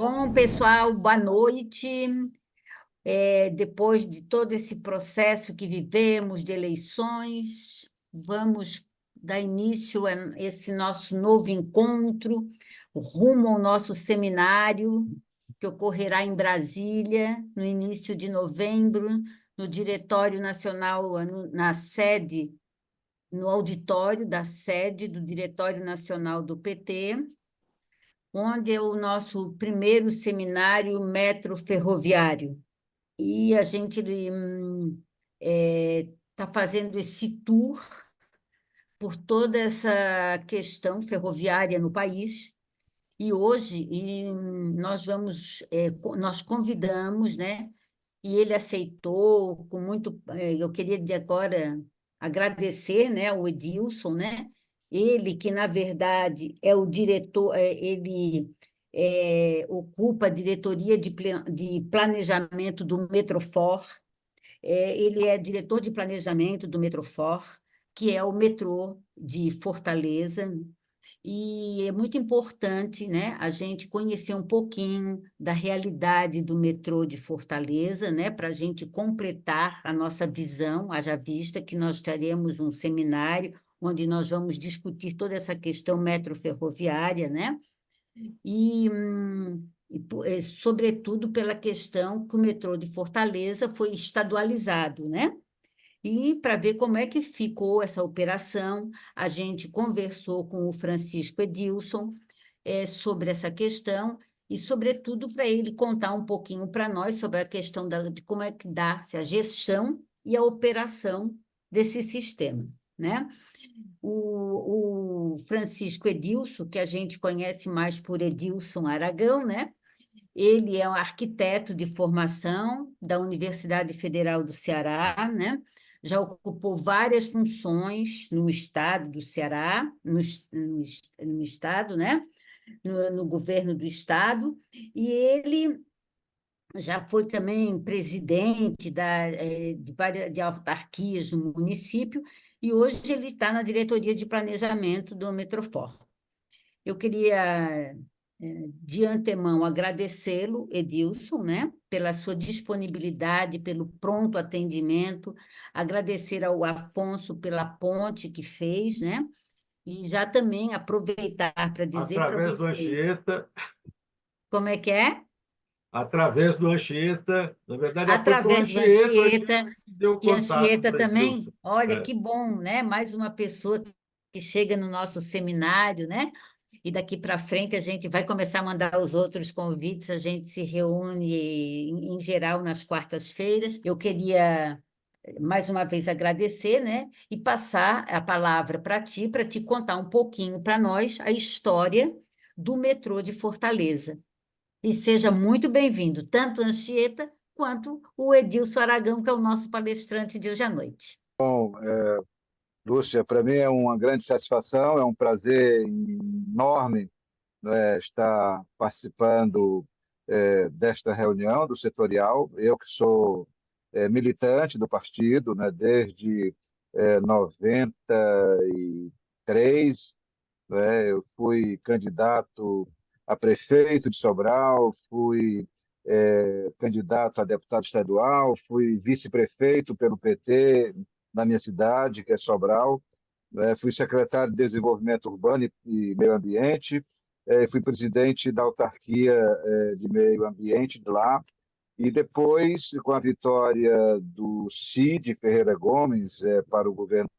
Bom, pessoal, boa noite. Depois de todo esse processo que vivemos de eleições, vamos dar início a esse nosso novo encontro, rumo ao nosso seminário, que ocorrerá em Brasília, no início de novembro, no Diretório Nacional, na sede, no auditório da sede do Diretório Nacional do PT, onde é o nosso primeiro seminário metro-ferroviário. E a gente está fazendo esse tour por toda essa questão ferroviária no país. E hoje nós convidamos, né? E ele aceitou com muito. Eu queria agora agradecer, né, ao Edilson, né? Ele que, na verdade, é o diretor, ele ocupa a diretoria de planejamento do Metrofor. Ele é diretor de planejamento do Metrofor, que é o metrô de Fortaleza, e é muito importante, né, a gente conhecer um pouquinho da realidade do metrô de Fortaleza, né, para a gente completar a nossa visão, haja vista que nós teremos um seminário onde nós vamos discutir toda essa questão metroferroviária, né, sobretudo pela questão que o metrô de Fortaleza foi estadualizado, né? E para ver como é que ficou essa operação, a gente conversou com o Francisco Edilson sobre essa questão e, sobretudo, para ele contar um pouquinho para nós sobre a questão de como é que dá-se a gestão e a operação desse sistema, né? O Francisco Edilson, que a gente conhece mais por Edilson Aragão, né? Ele é um arquiteto de formação da Universidade Federal do Ceará, né? Já ocupou várias funções no estado do Ceará, no estado, né? No governo do estado, e ele já foi também presidente de várias de autarquias no município, e hoje ele está na diretoria de planejamento do Metrofor. Eu queria, de antemão, agradecê-lo, Edilson, né, pela sua disponibilidade, pelo pronto atendimento, agradecer ao Afonso pela ponte que fez, né, e já também aproveitar para dizer para Através do vocês. Anchieta, Como é que é? através do Anchieta, na verdade, foi para o Através do Anchieta Anchieta, que deu que contato Anchieta para também, Edilson. olha É. que bom, né? Mais uma pessoa que chega no nosso seminário, né? E daqui para frente a gente vai começar a mandar os outros convites, a gente se reúne em geral nas quartas-feiras. Eu queria mais uma vez agradecer, né? E passar a palavra para te contar um pouquinho para nós a história do metrô de Fortaleza. E seja muito bem-vindo, tanto a Anchieta quanto o Edilson Aragão, que é o nosso palestrante de hoje à noite. Lúcia, para mim é uma grande satisfação, é um prazer enorme, né, estar participando desta reunião do setorial. Eu que sou militante do partido, né, desde 93, né, eu fui candidato a prefeito de Sobral, fui candidato a deputado estadual, fui vice-prefeito pelo PT na minha cidade, que é Sobral, né, fui secretário de Desenvolvimento Urbano e Meio Ambiente, fui presidente da autarquia de Meio Ambiente de lá, e depois, com a vitória do Cid Ferreira Gomes para o governo,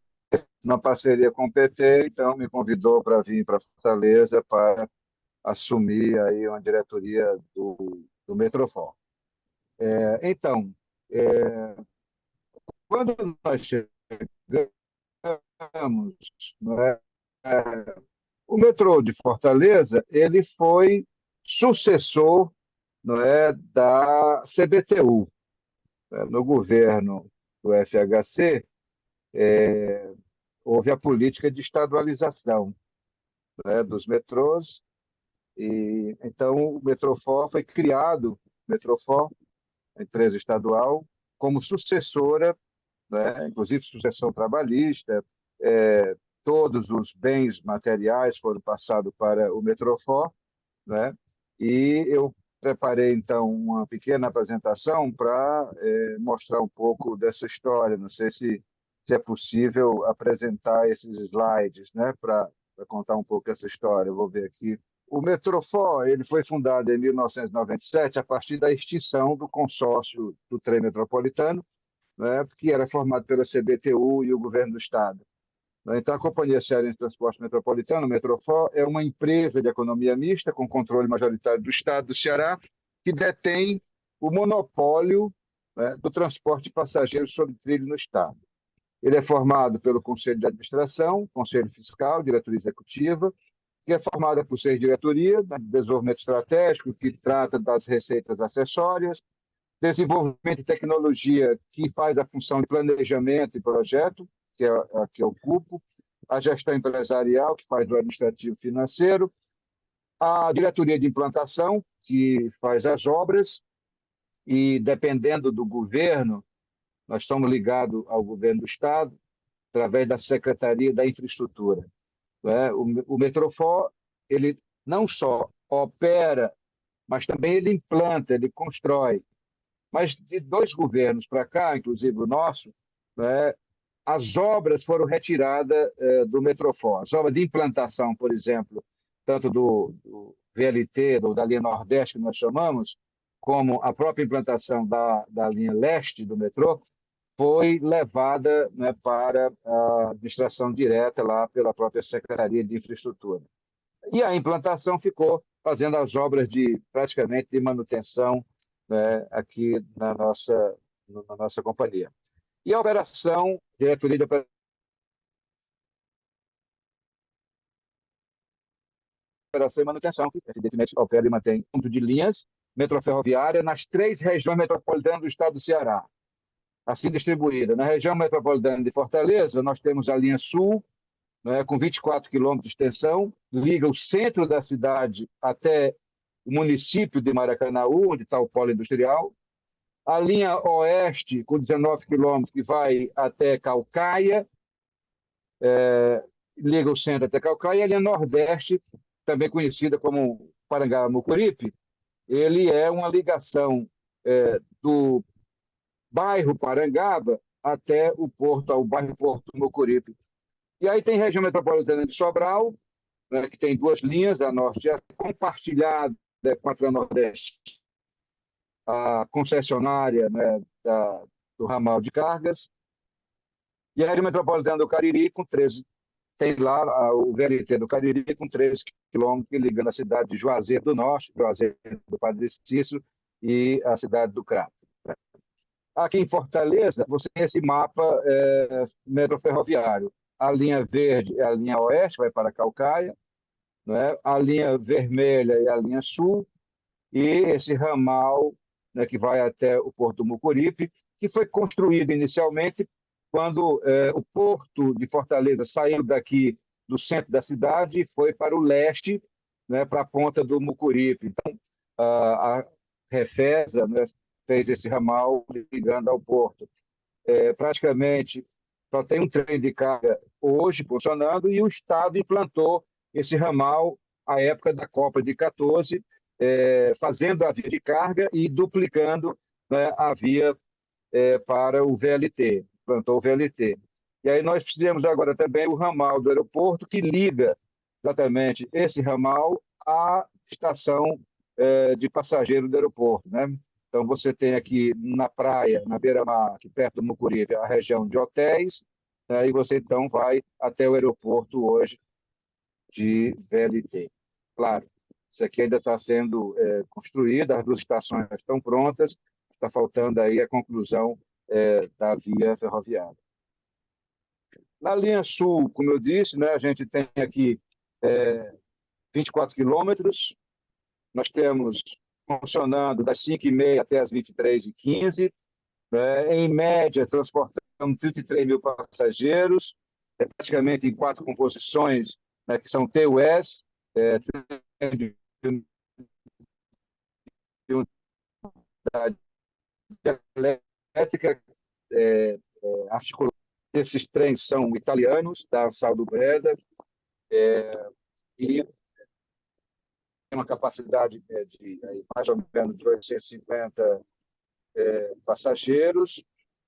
numa parceria com o PT, então me convidou para vir para Fortaleza para assumir aí uma diretoria do Metrofon. Então, quando nós chegamos, não é, o metrô de Fortaleza ele foi sucessor, não é, da CBTU, né? No governo do FHC houve a política de estadualização, né, dos metrôs, e então o Metrofor foi criado, Metrofor, a empresa estadual, como sucessora, né, inclusive sucessão trabalhista, todos os bens materiais foram passados para o Metrofor, né, e eu preparei, então, uma pequena apresentação para mostrar um pouco dessa história. Não sei se é possível apresentar esses slides, né, para contar um pouco essa história. Eu vou ver aqui. O Metrofó ele foi fundado em 1997 a partir da extinção do consórcio do trem metropolitano, né, que era formado pela CBTU e o governo do estado. Então, a Companhia Cearense de Transporte Metropolitano, Metrofó, é uma empresa de economia mista com controle majoritário do Estado do Ceará, que detém o monopólio, né, do transporte de passageiros sobre trilho no Estado. Ele é formado pelo Conselho de Administração, Conselho Fiscal, Diretoria Executiva, que é formada por 6 diretorias, né, desenvolvimento estratégico, que trata das receitas acessórias, desenvolvimento de tecnologia, que faz a função de planejamento e projeto, que é a que eu ocupo, a gestão empresarial, que faz do administrativo financeiro, a diretoria de implantação, que faz as obras, e dependendo do governo, nós estamos ligados ao governo do Estado, através da Secretaria da Infraestrutura. Né? O Metrofó, ele não só opera, mas também ele implanta, ele constrói. Mas de 2 governos para cá, inclusive o nosso, né, as obras foram retiradas do Metrofó. As obras de implantação, por exemplo, tanto do VLT, da linha Nordeste, que nós chamamos, como a própria implantação da linha Leste do metrô, foi levada, né, para a administração direta lá pela própria Secretaria de Infraestrutura. E a implantação ficou fazendo as obras de praticamente de manutenção, né, aqui na nossa companhia. E a operação, diretoria de operação e manutenção, que evidentemente opera e mantém ponto de linhas metroferroviária nas 3 regiões metropolitanas do estado do Ceará, assim distribuída. Na região metropolitana de Fortaleza, nós temos a linha Sul, né, com 24 quilômetros de extensão, liga o centro da cidade até o município de Maracanaú, onde está o polo industrial. A linha Oeste, com 19 quilômetros, que vai até Caucaia, liga o centro até Caucaia. E a linha Nordeste, também conhecida como Parangaba-Mucuripe, ele é uma ligação do bairro Parangaba até o porto, ao bairro Porto Mucuripe. E aí tem região metropolitana de Sobral, né, que tem 2 linhas, a norte e a compartilhada com a Nordeste, a concessionária, né, do ramal de cargas, e a região metropolitana do Cariri, com 13, tem lá o VLT do Cariri, com 13 quilômetros, ligando a cidade de Juazeiro do Norte, Juazeiro do Padre Cícero e a cidade do Crato. Aqui em Fortaleza, você tem esse mapa metroferroviário. A linha verde é a linha oeste, vai para Caucaia, né? A linha vermelha é a linha sul, e esse ramal, né, que vai até o Porto do Mucuripe, que foi construído inicialmente quando o Porto de Fortaleza saiu daqui do centro da cidade e foi para o leste, né, para a ponta do Mucuripe. Então, a Refesa, né, fez esse ramal ligando ao porto. Praticamente só tem um trem de carga hoje funcionando, e o Estado implantou esse ramal à época da Copa de 14, fazendo a via de carga e duplicando, né, a via para o VLT, implantou o VLT. E aí nós fizemos agora também o ramal do aeroporto, que liga exatamente esse ramal à estação de passageiro do aeroporto, né? Então, você tem aqui na praia, na beira-mar, aqui perto do Mucuripe, a região de hotéis, né, e você, então, vai até o aeroporto hoje de VLT. Claro, isso aqui ainda está sendo construído, as 2 estações estão prontas, está faltando aí a conclusão da via ferroviária. Na linha sul, como eu disse, né, a gente tem aqui 24 quilômetros, nós temos funcionando das 5h30 até as 23h15, né? Em média, transportamos 33 mil passageiros, praticamente em 4 composições, né, que são TUS, de unidade elétrica, articulada. Esses trens são italianos, da Saldo Breda, e uma capacidade de mais ou menos de 850 passageiros,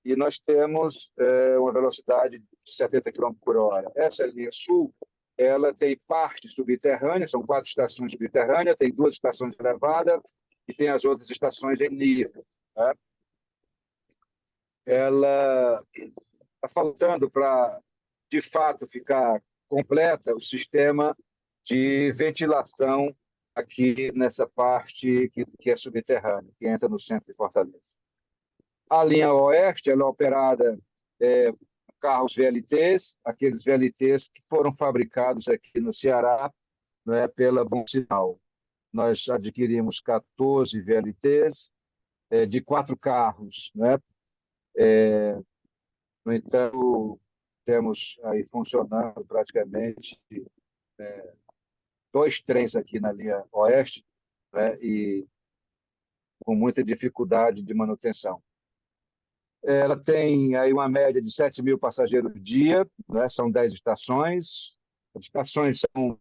e nós temos uma velocidade de 70 quilômetros por hora. Essa linha sul, ela tem parte subterrânea, são 4 estações subterrâneas, tem 2 estações elevadas e tem as outras estações em nível. Né? Ela está faltando para, de fato, ficar completa o sistema de ventilação aqui nessa parte que é subterrânea, que entra no centro de Fortaleza. A linha oeste ela é operada carros VLTs, aqueles VLTs que foram fabricados aqui no Ceará, né, pela Bom Sinal. Nós adquirimos 14 VLTs de 4 carros, né? No entanto, temos aí funcionando praticamente 2 trens aqui na linha oeste, né, e com muita dificuldade de manutenção. Ela tem aí uma média de 7.000 passageiros por dia, né? São 10 estações. As estações são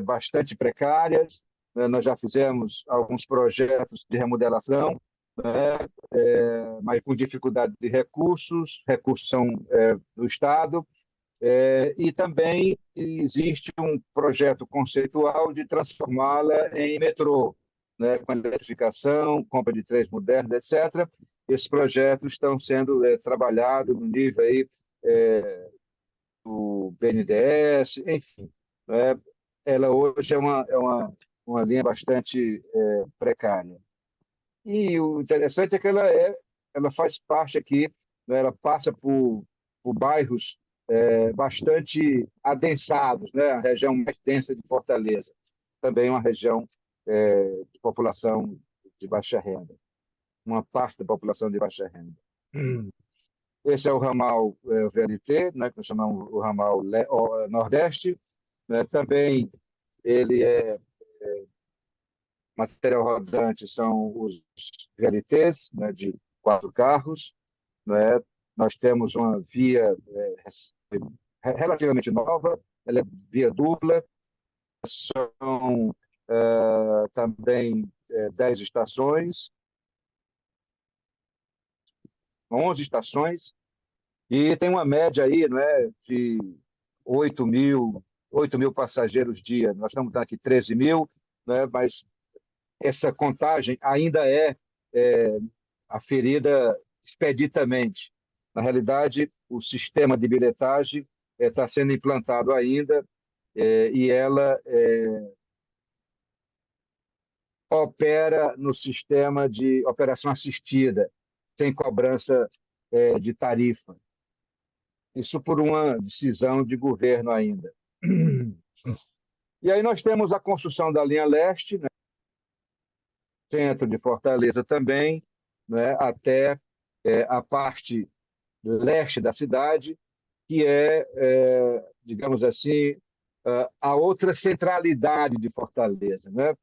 bastante precárias, né? Nós já fizemos alguns projetos de remodelação, né? Mas com dificuldade de recursos são do Estado, e também existe um projeto conceitual de transformá-la em metrô, né? Com eletrificação, compra de trens modernos, etc. Esses projetos estão sendo trabalhados no nível aí, do BNDES, enfim. Né? Ela hoje é uma linha bastante precária. E o interessante é que ela faz parte aqui, né? Ela passa por bairros bastante adensados, né? A região mais densa de Fortaleza, também uma região de população de baixa renda, uma parte da população de baixa renda. Esse é o ramal VLT, né, que nós chamamos o ramal Nordeste. Né? Também ele material rodante são os VLTs, né, de 4 carros. Né? Nós temos uma via relativamente nova, ela é via dupla, são também 10 estações, 11 estações, e tem uma média aí, né, de 8.000 passageiros dia. Nós estamos aqui 13.000, né, mas essa contagem ainda é aferida expeditamente. Na realidade, o sistema de bilhetagem está sendo implantado ainda, e ela opera no sistema de operação assistida, sem cobrança de tarifa. Isso por uma decisão de governo ainda. E aí nós temos a construção da linha leste, né, centro de Fortaleza também, né, até a parte leste da cidade, que digamos assim, a outra centralidade de Fortaleza. Né?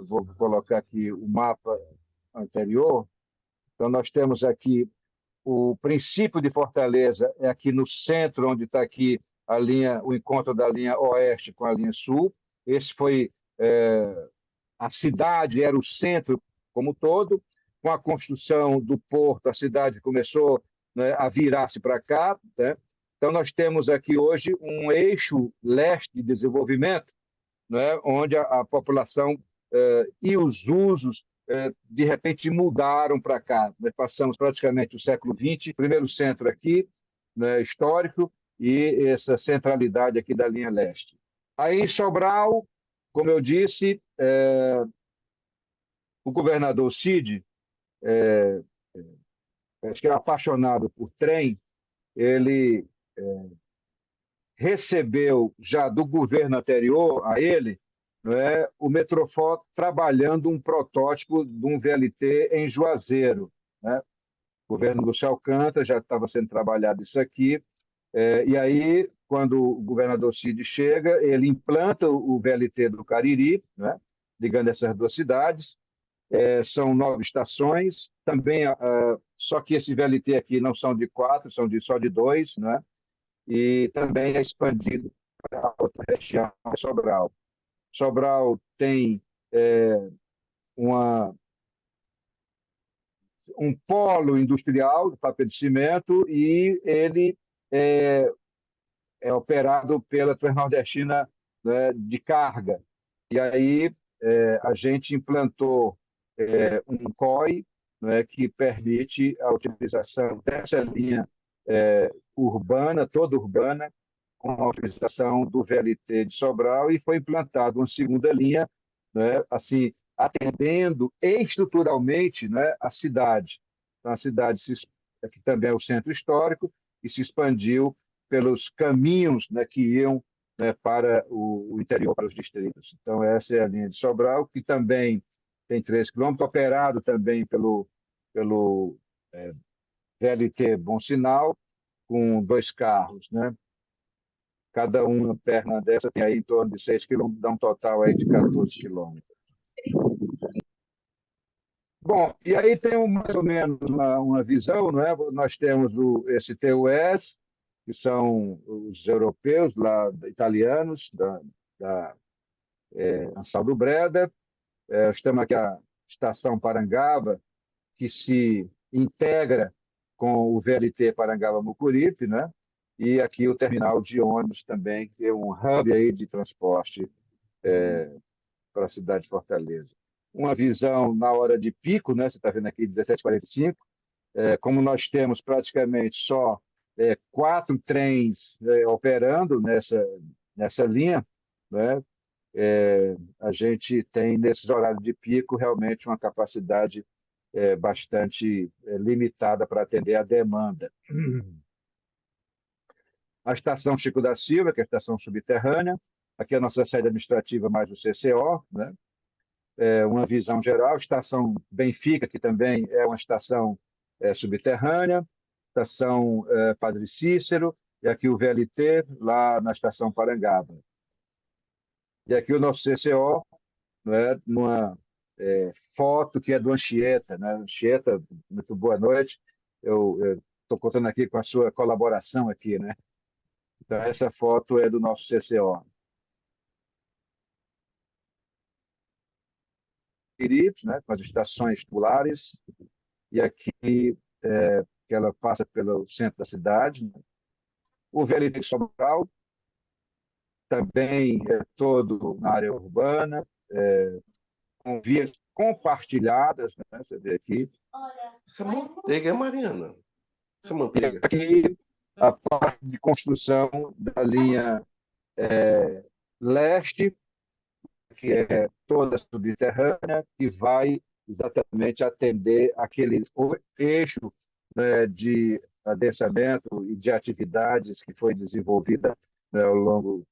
Vou colocar aqui o mapa anterior. Então, nós temos aqui o princípio de Fortaleza, é aqui no centro, onde está aqui o encontro da linha oeste com a linha sul. Esse foi a cidade, era o centro como todo. Com a construção do porto, a cidade começou, né, a virar-se para cá. Né? Então, nós temos aqui hoje um eixo leste de desenvolvimento, né, onde a população e os usos de repente mudaram para cá. Nós passamos praticamente o século XX, primeiro centro aqui, né, histórico, e essa centralidade aqui da linha leste. Aí em Sobral, como eu disse, o governador Cid, acho que é apaixonado por trem, ele recebeu já do governo anterior a ele, né, o Metrofó trabalhando um protótipo de um VLT em Juazeiro. Né? O governo Lúcio Alcântara já estava sendo trabalhado isso aqui, e aí, quando o governador Cid chega, ele implanta o VLT do Cariri, né, ligando essas 2 cidades. São 9 estações, também, só que esse VLT aqui não são de 4, são só de 2, né? E também é expandido para a outra região, Sobral. Sobral tem uma, um polo industrial de papel de cimento e ele é operado pela Transnordestina, né, de carga. E aí a gente implantou um COI, né, que permite a utilização dessa linha urbana, toda urbana, com a utilização do VLT de Sobral, e foi implantada uma segunda linha, né, assim, atendendo estruturalmente, né, a cidade. Então, a cidade, que também é o centro histórico, e se expandiu pelos caminhos, né, que iam, né, para o interior, para os distritos. Então, essa é a linha de Sobral, que também tem 3 quilômetros, operado também pelo VLT Bom Sinal, com 2 carros, né? Cada uma perna dessa tem aí em torno de 6 quilômetros, dá um total aí de 14 quilômetros. Bom, e aí tem mais ou menos uma visão, não é? Nós temos esse TUS, que são os europeus, lá, italianos, da Ansal do Breda. Estamos aqui a Estação Parangaba, que se integra com o VLT Parangaba-Mucuripe, né? E aqui o terminal de ônibus também, que é um hub aí de transporte para a cidade de Fortaleza. Uma visão na hora de pico, né? Você está vendo aqui 17h45, como nós temos praticamente só 4 trens operando nessa linha, né? A gente tem, nesses horários de pico, realmente uma capacidade bastante limitada para atender a demanda. A estação Chico da Silva, que é a estação subterrânea, aqui é a nossa sede administrativa mais o CCO, né? Uma visão geral. Estação Benfica, que também é uma estação subterrânea, estação Padre Cícero, e aqui o VLT, lá na estação Parangaba. E aqui o nosso CCO, né, numa foto que é do Anchieta, né? Anchieta, muito boa noite. Eu estou contando aqui com a sua colaboração aqui, né? Então, essa foto é do nosso CCO. Né, com as estações polares, e aqui que ela passa pelo centro da cidade. Né? O VLT de Sobral também é todo na área urbana, com vias compartilhadas, né? Você vê aqui. Essa manteiga é Mariana. Essa E manteiga. aqui a parte de construção da linha leste, que é toda subterrânea, que vai exatamente atender aquele eixo, né, de adensamento e de atividades que foi desenvolvida, né, ao longo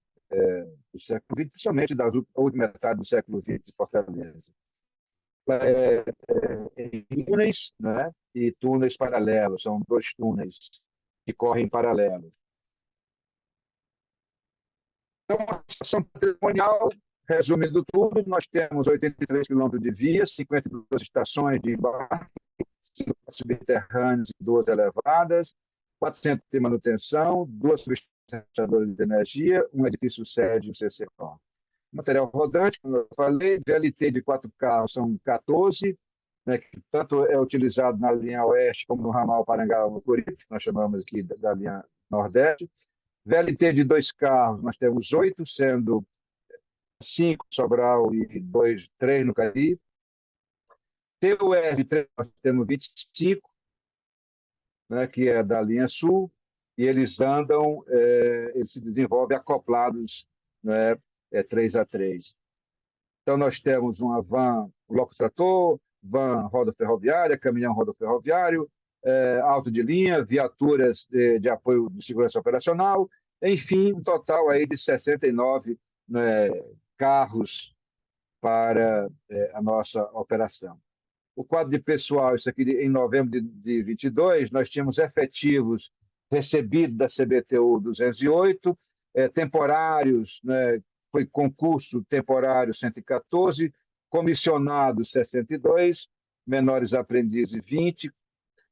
do século XX, principalmente da última metade do século XX de Fortaleza. Em túneis, né, e túneis paralelos, são 2 túneis que correm paralelos. Então, a situação patrimonial, resumindo tudo, nós temos 83 quilômetros de vias, 52 estações de embarque, 5 subterrâneas e 2 elevadas, 400 de manutenção, 2 subestações de energia, um edifício sede e um CCO. Material rodante, como eu falei, VLT de 4 carros são 14, né, que tanto é utilizado na linha oeste como no ramal Parangaba-Mucuripe, que nós chamamos aqui da linha nordeste. VLT de 2 carros, nós temos 8, sendo 5 Sobral e 3 no Caribe. TUR de 3, nós temos 25, né, que é da linha sul, e eles andam, eles se desenvolvem acoplados, né, 3 a 3. Então, nós temos uma van locotrator, van roda ferroviária, caminhão roda ferroviário, auto de linha, viaturas de apoio de segurança operacional, enfim, um total aí de 69, né, carros para a nossa operação. O quadro de pessoal, isso aqui em novembro de 22, nós tínhamos efetivos recebidos da CBTU 208, temporários, né, foi concurso temporário 114, comissionados 62, menores aprendizes 20,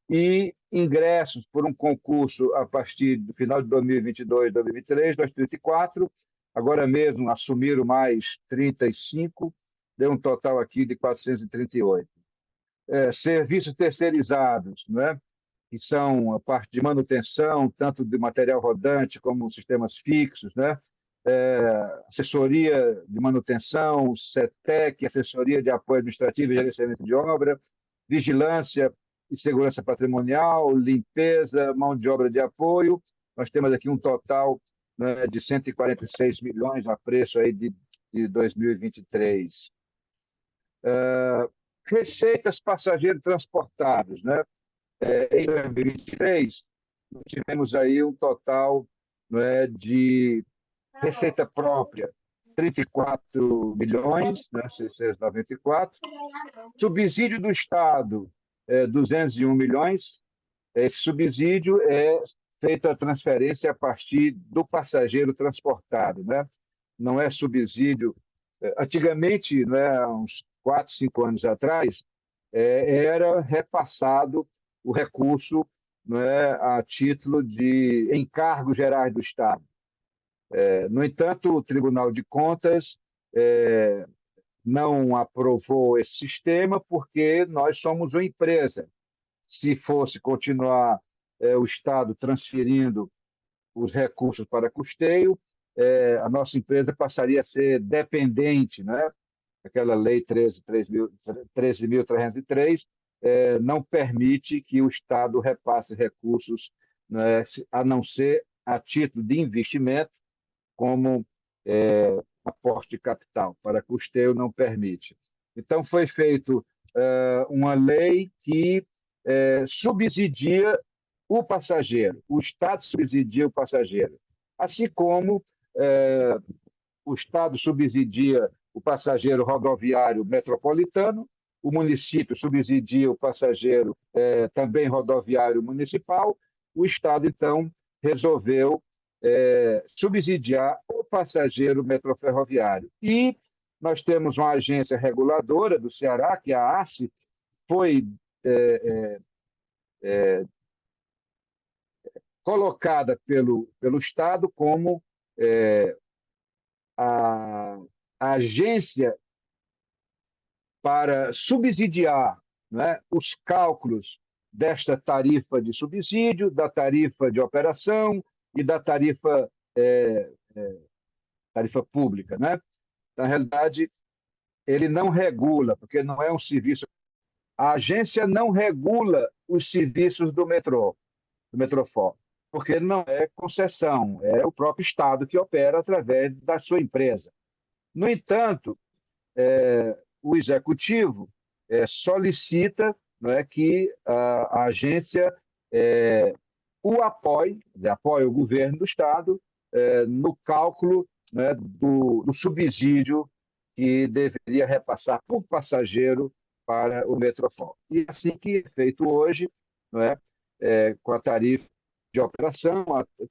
e ingressos por um concurso a partir do final de 2022, 2023, nós 34, agora mesmo assumiram mais 35, deu um total aqui de 438. Serviços terceirizados, né? Que são a parte de manutenção, tanto de material rodante como sistemas fixos, né? Assessoria de manutenção, CETEC, assessoria de apoio administrativo e gerenciamento de obra, vigilância e segurança patrimonial, limpeza, mão de obra de apoio. Nós temos aqui um total, né, de 146 milhões a preço aí de 2023. Receitas passageiros transportados, né? Em 2023, tivemos aí um total, né, de receita própria, 34 milhões, né, 694. Subsídio do Estado, 201 milhões. Esse subsídio é feita a transferência a partir do passageiro transportado, né? Não é subsídio. Antigamente, né, uns 4, 5 anos atrás, era repassado o recurso, né, a título de encargos gerais do Estado. No entanto, o Tribunal de Contas não aprovou esse sistema porque nós somos uma empresa. Se fosse continuar o Estado transferindo os recursos para custeio, a nossa empresa passaria a ser dependente, né? Aquela lei 13.303 não permite que o Estado repasse recursos, né, a não ser a título de investimento, como aporte de capital. Para custeio não permite. Então, foi feito uma lei que subsidia o passageiro, o Estado subsidia o passageiro, assim como o Estado subsidia o passageiro rodoviário metropolitano, o município subsidia o passageiro também rodoviário municipal, o Estado, então, resolveu subsidiar o passageiro metroferroviário. E nós temos uma agência reguladora do Ceará, que é a ACE, foi colocada pelo Estado como a agência para subsidiar, né, os cálculos desta tarifa de subsídio, da tarifa de operação e da tarifa pública, né? Na realidade, ele não regula, porque não é um serviço. A agência não regula os serviços do metrô, do Metrofó, porque não é concessão, é o próprio Estado que opera através da sua empresa. No entanto, o executivo solicita, né, que a agência o apoie o governo do Estado no cálculo, né, do subsídio que deveria repassar por passageiro para o Metrofó. E assim que é feito hoje, né, com a tarifa de operação,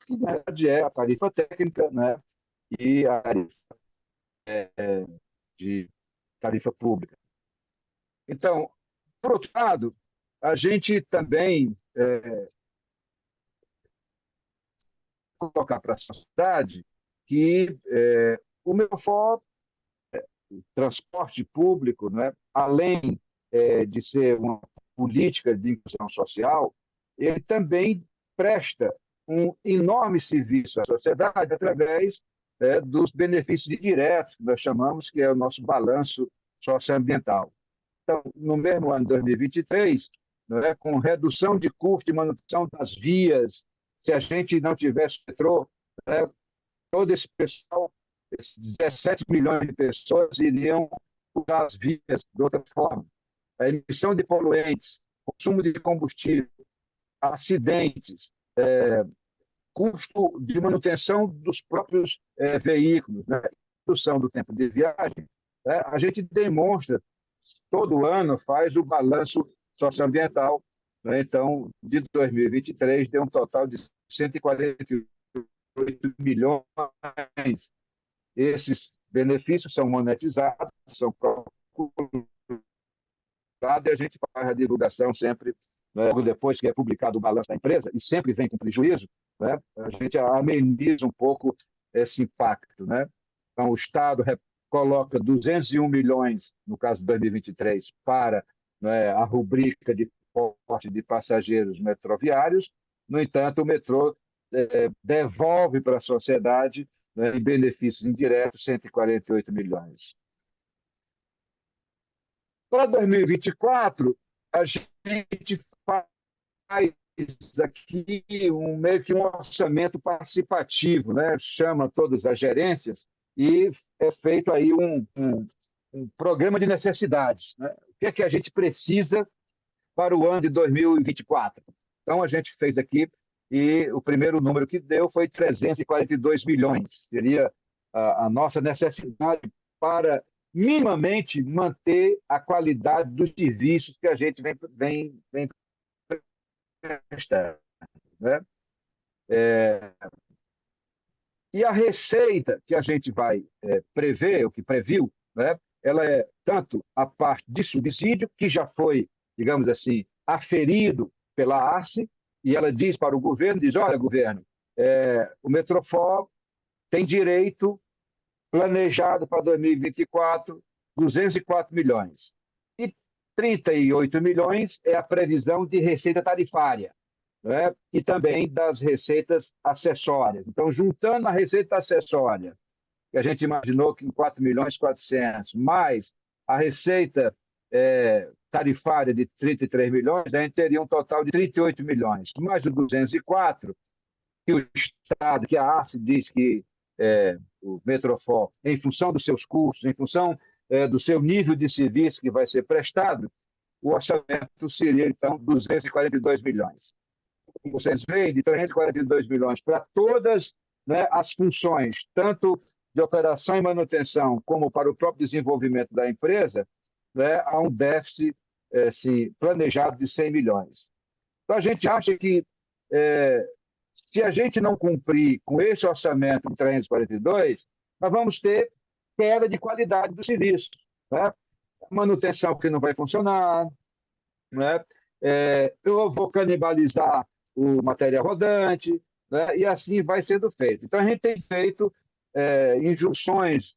que na verdade é a tarifa técnica, né, e a tarifa de tarifa pública. Então, por outro lado, a gente também colocar para a sociedade que o Metrofó, o transporte público, né, além de ser uma política de inclusão social, ele também presta um enorme serviço à sociedade através dos benefícios diretos, que nós chamamos, que é o nosso balanço socioambiental. Então, no mesmo ano de 2023, né, com redução de custo de manutenção das vias, se a gente não tivesse metrô, né, todo esse pessoal, esses 17 milhões de pessoas, iriam usar as vias de outra forma. A emissão de poluentes, consumo de combustível, acidentes, custo de manutenção dos próprios veículos, né, redução do tempo de viagem, né, a gente demonstra, todo ano faz o balanço socioambiental, né, então, de 2023, deu um total de 148 milhões. Esses benefícios são monetizados, são calculados, e a gente faz a divulgação sempre, né, logo depois que é publicado o balanço da empresa, e sempre vem com prejuízo, né, a gente ameniza um pouco esse impacto, né? Então, o Estado coloca 201 milhões, no caso de 2023, para, né, a rubrica de transporte de passageiros metroviários. No entanto, o metrô devolve para a sociedade, né, em benefícios indiretos, 148 milhões. Para 2024, a gente faz aqui meio que um orçamento participativo, né? Chama todas as gerências e é feito aí um programa de necessidades, né? O que é que a gente precisa para o ano de 2024? Então, a gente fez aqui e o primeiro número que deu foi 342 milhões. Seria a nossa necessidade para minimamente manter a qualidade dos serviços que a gente vem prestando, né? E a receita que a gente vai prever, o que previu, né? Ela é tanto a parte de subsídio, que já foi, digamos assim, aferido pela ARCE, e ela diz para o governo, diz, olha, governo, o Metrofor tem direito planejado para 2024, 204 milhões. E 38 milhões é a previsão de receita tarifária, né? E também das receitas acessórias. Então, juntando a receita acessória, que a gente imaginou que em 4 milhões e 400, mais a receita tarifária de 33 milhões, a gente teria um total de 38 milhões. Mais os 204, que o Estado, que a ARCE diz que o Metrofor, em função dos seus custos, em função do seu nível de serviço que vai ser prestado, o orçamento seria, então, 242 milhões. Como vocês veem, de 342 milhões para todas, né, as funções, tanto de operação e manutenção, como para o próprio desenvolvimento da empresa, né, há um déficit planejado de 100 milhões. Então, a gente acha que, se a gente não cumprir com esse orçamento de 342, nós vamos ter queda de qualidade do serviço, né? Manutenção que não vai funcionar, né? Eu vou canibalizar o material rodante, né? E assim vai sendo feito. Então, a gente tem feito injunções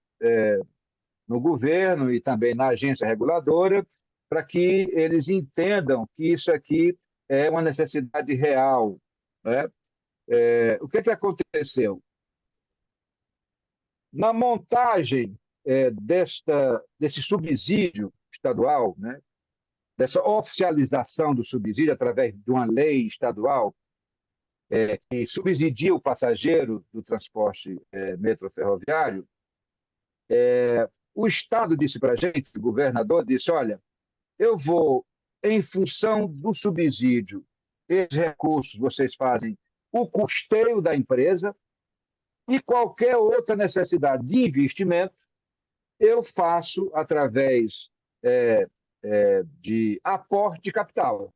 no governo e também na agência reguladora para que eles entendam que isso aqui é uma necessidade real, né? O que aconteceu? Na montagem desse subsídio estadual, né, dessa oficialização do subsídio através de uma lei estadual que subsidia o passageiro do transporte metroferroviário, o Estado disse para a gente, o governador disse, olha, eu vou, em função do subsídio, esses recursos vocês fazem o custeio da empresa e qualquer outra necessidade de investimento eu faço através de aporte de capital.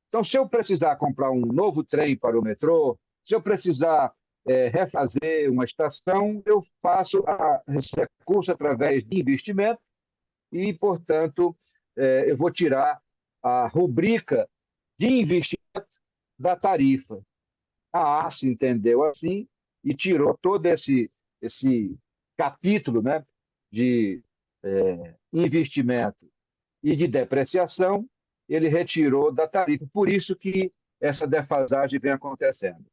Então, se eu precisar comprar um novo trem para o metrô, se eu precisar refazer uma estação, eu faço esse recurso através de investimento e, portanto, eu vou tirar a rubrica de investimento da tarifa. A ARCE entendeu assim e tirou todo esse capítulo, né, de investimento e de depreciação, ele retirou da tarifa. Por isso que essa defasagem vem acontecendo,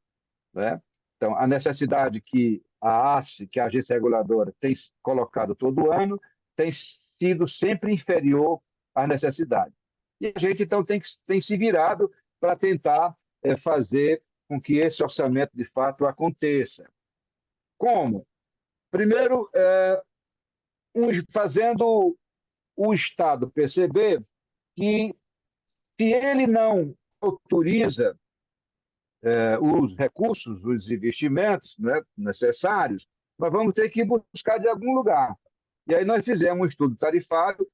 né? Então, a necessidade que a ACE, que é a agência reguladora, tem colocado todo ano, tem sido sempre inferior à necessidade. E a gente, então, tem se virado para tentar fazer com que esse orçamento, de fato, aconteça. Como? Primeiro, fazendo o Estado perceber que, se ele não autoriza os recursos, os investimentos, né, necessários, nós vamos ter que buscar de algum lugar. E aí nós fizemos um estudo tarifário,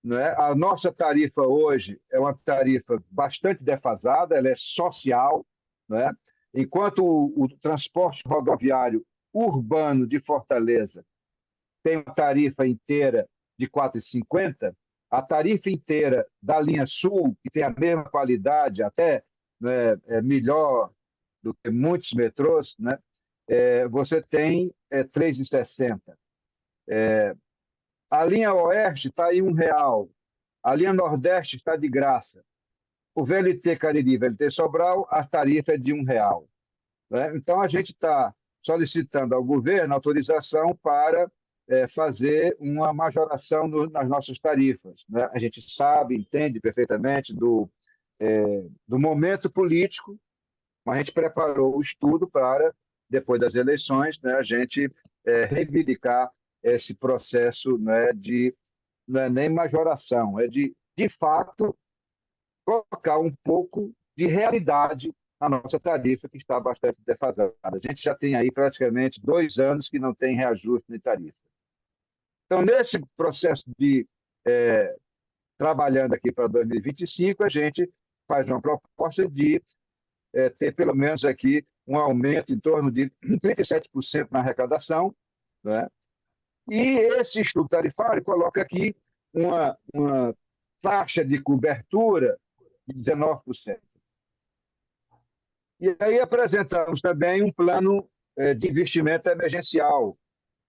né? A nossa tarifa hoje é uma tarifa bastante defasada, ela é social, né? Enquanto o transporte rodoviário urbano de Fortaleza tem uma tarifa inteira de R$ 4,50, a tarifa inteira da linha Sul, que tem a mesma qualidade, até, né, melhor do que muitos metrôs, né, você tem é 3,60. A linha Oeste está em R$ 1. A linha Nordeste está de graça. O VLT Cariri, VLT Sobral, a tarifa é de R$ 1. Né? Então, a gente está solicitando ao governo autorização para fazer uma majoração nas nossas tarifas. Né? A gente sabe, entende perfeitamente do momento político, mas a gente preparou o estudo para, depois das eleições, né, a gente reivindicar esse processo, né, não é nem majoração, é de fato, colocar um pouco de realidade na nossa tarifa, que está bastante defasada. A gente já tem aí praticamente 2 anos que não tem reajuste de tarifa. Então, nesse processo de trabalhando aqui para 2025, a gente faz uma proposta de ter pelo menos aqui um aumento em torno de 37% na arrecadação, né? E esse estudo tarifário coloca aqui uma taxa de cobertura de 19%. E aí apresentamos também um plano de investimento emergencial,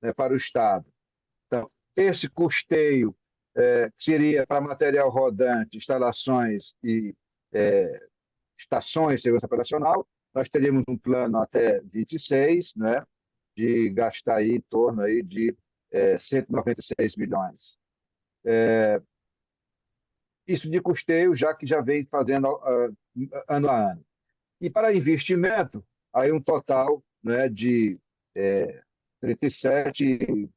né, para o Estado. Então, esse custeio seria para material rodante, instalações e estações de segurança operacional. Nós teríamos um plano até 26, né, de gastar aí em torno aí de 196 milhões. Isso de custeio, já que já vem fazendo ano a ano. E para investimento, aí um total, né, de 37,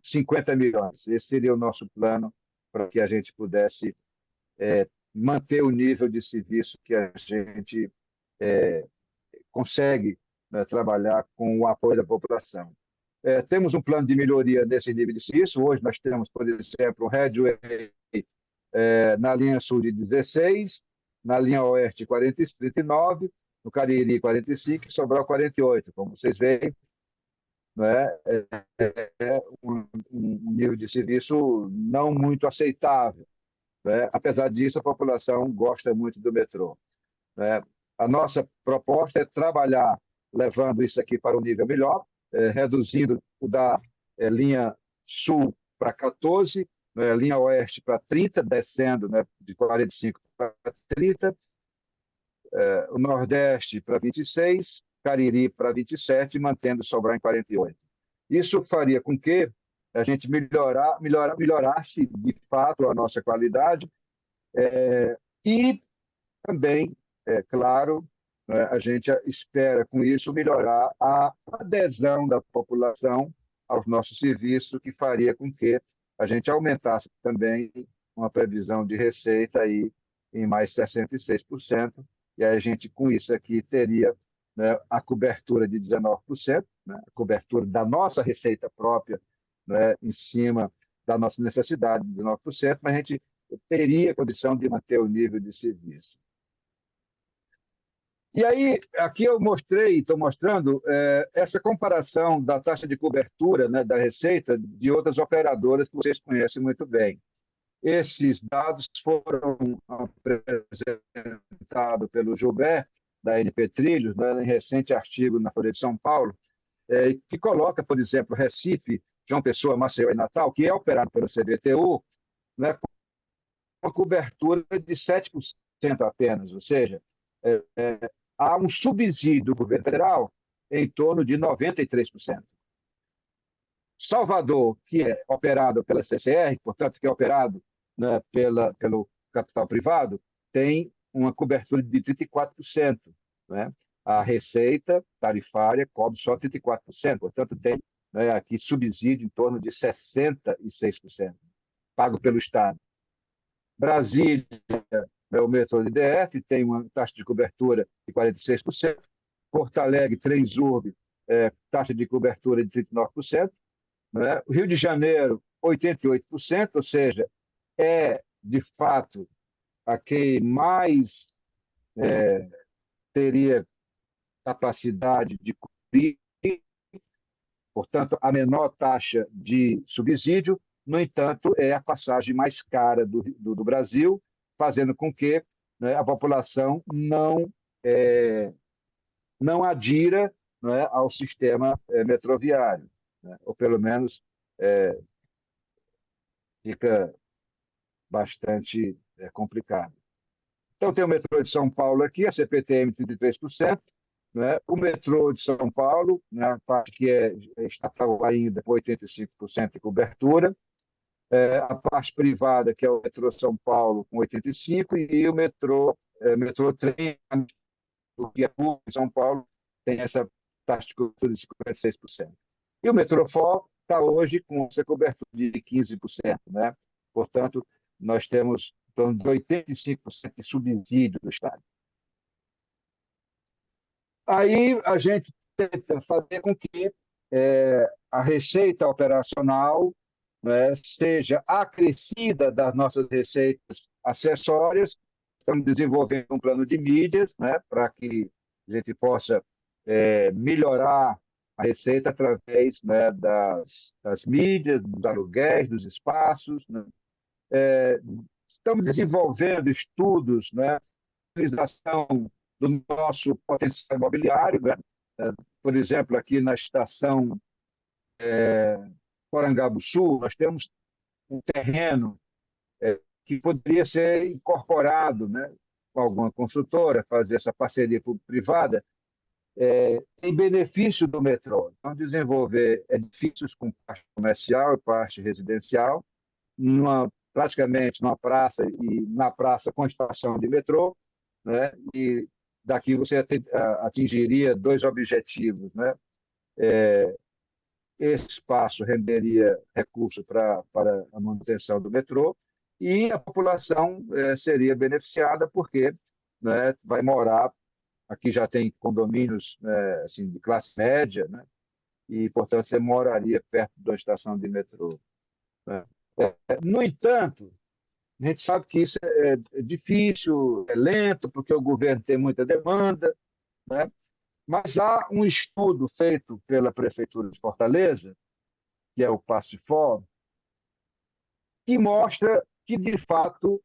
50 milhões. Esse seria o nosso plano para que a gente pudesse manter o nível de serviço que a gente consegue, né, trabalhar com o apoio da população. Temos um plano de melhoria nesse nível de serviço. Hoje nós temos, por exemplo, o Redway na linha sul de 16, na linha oeste 39, no Cariri 45 e Sobral 48. Como vocês veem, né, um nível de serviço não muito aceitável. Né? Apesar disso, a população gosta muito do metrô. Né? A nossa proposta é trabalhar levando isso aqui para um nível melhor, reduzindo o da linha sul para 14, né, linha oeste para 30, descendo, né, de 45 para 30, o nordeste para 26, Cariri para 27, mantendo Sobral em 48. Isso faria com que a gente melhorasse de fato a nossa qualidade e também, claro, a gente espera com isso melhorar a adesão da população aos nossos serviços, que faria com que a gente aumentasse também uma previsão de receita aí em mais 66%, e aí a gente, com isso aqui, teria, né, a cobertura de 19%, né, a cobertura da nossa receita própria, né, em cima da nossa necessidade de 19%, mas a gente teria condição de manter o nível de serviço. E aí, aqui eu estou mostrando essa comparação da taxa de cobertura, né, da receita de outras operadoras que vocês conhecem muito bem. Esses dados foram apresentados pelo Gilberto, da NP Trilhos, né, em recente artigo na Folha de São Paulo, que coloca, por exemplo, Recife, João Pessoa, Maceió e Natal, que é operado pelo CBTU, né, com uma cobertura de 7% apenas, ou seja, há um subsídio do governo federal em torno de 93%. Salvador, que é operado pela CCR, portanto, que é operado, né, pelo capital privado, tem uma cobertura de 34%. Né? A receita tarifária cobre só 34%, portanto, tem, né, aqui subsídio em torno de 66%, pago pelo Estado. Brasília, o metrô de DF, tem uma taxa de cobertura de 46%. Porto Alegre, Transurb, taxa de cobertura de 39%. Né? O Rio de Janeiro, 88%, ou seja, de fato, a que mais teria capacidade de cobrir, portanto, a menor taxa de subsídio. No entanto, é a passagem mais cara do Brasil, fazendo com que, né, a população não adira, não é, ao sistema metroviário, né? Ou pelo menos fica bastante complicado. Então, tem o metrô de São Paulo aqui, a CPTM 33%, né? O metrô de São Paulo, né, a parte que é estatal ainda, com 85% de cobertura, a parte privada, que é o metrô São Paulo, com 85%, e o metrô trem, que é público em São Paulo, tem essa taxa de cobertura de 56%. E o Metrofol está hoje com essa cobertura de 15%, né? Portanto, nós temos em torno de 85% de subsídio do Estado. Aí a gente tenta fazer com que a receita operacional, né, seja acrescida das nossas receitas acessórias. Estamos desenvolvendo um plano de mídias, né, para que a gente possa melhorar a receita através, né, das mídias, dos aluguéis, dos espaços, né? Estamos desenvolvendo estudos, né, utilização do nosso potencial imobiliário, né? Por exemplo, aqui na estação Porangabuçu, nós temos um terreno que poderia ser incorporado, né, com alguma construtora, fazer essa parceria público-privada, em benefício do metrô. Então, desenvolver edifícios com parte comercial e parte residencial, praticamente numa praça, e na praça com estação de metrô, né, e daqui você atingiria dois objetivos, né? Esse espaço renderia recursos para a manutenção do metrô e a população seria beneficiada porque, né, vai morar, aqui já tem condomínios assim, de classe média, né, e, portanto, você moraria perto da estação de metrô, né. No entanto, a gente sabe que isso é difícil, é lento, porque o governo tem muita demanda, né, mas há um estudo feito pela Prefeitura de Fortaleza, que é o Passifor, que mostra que, de fato,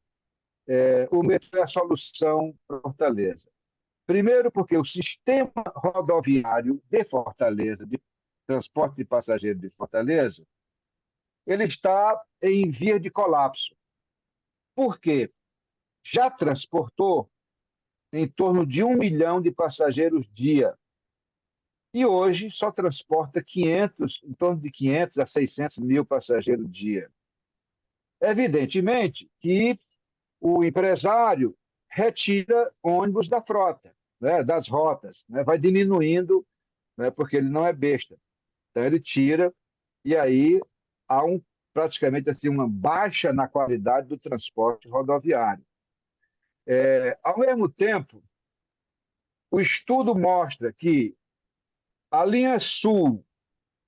o metrô é a solução para Fortaleza. Primeiro, porque o sistema rodoviário de Fortaleza, de transporte de passageiros de Fortaleza, ele está em via de colapso. Por quê? Já transportou em torno de 1 milhão de passageiros dia. E hoje só transporta em torno de 500 a 600 mil passageiros dia. Evidentemente que o empresário retira ônibus da frota, né, das rotas, né, vai diminuindo, né, porque ele não é besta. Então, ele tira, e aí há praticamente assim, uma baixa na qualidade do transporte rodoviário. Ao mesmo tempo, o estudo mostra que a linha sul,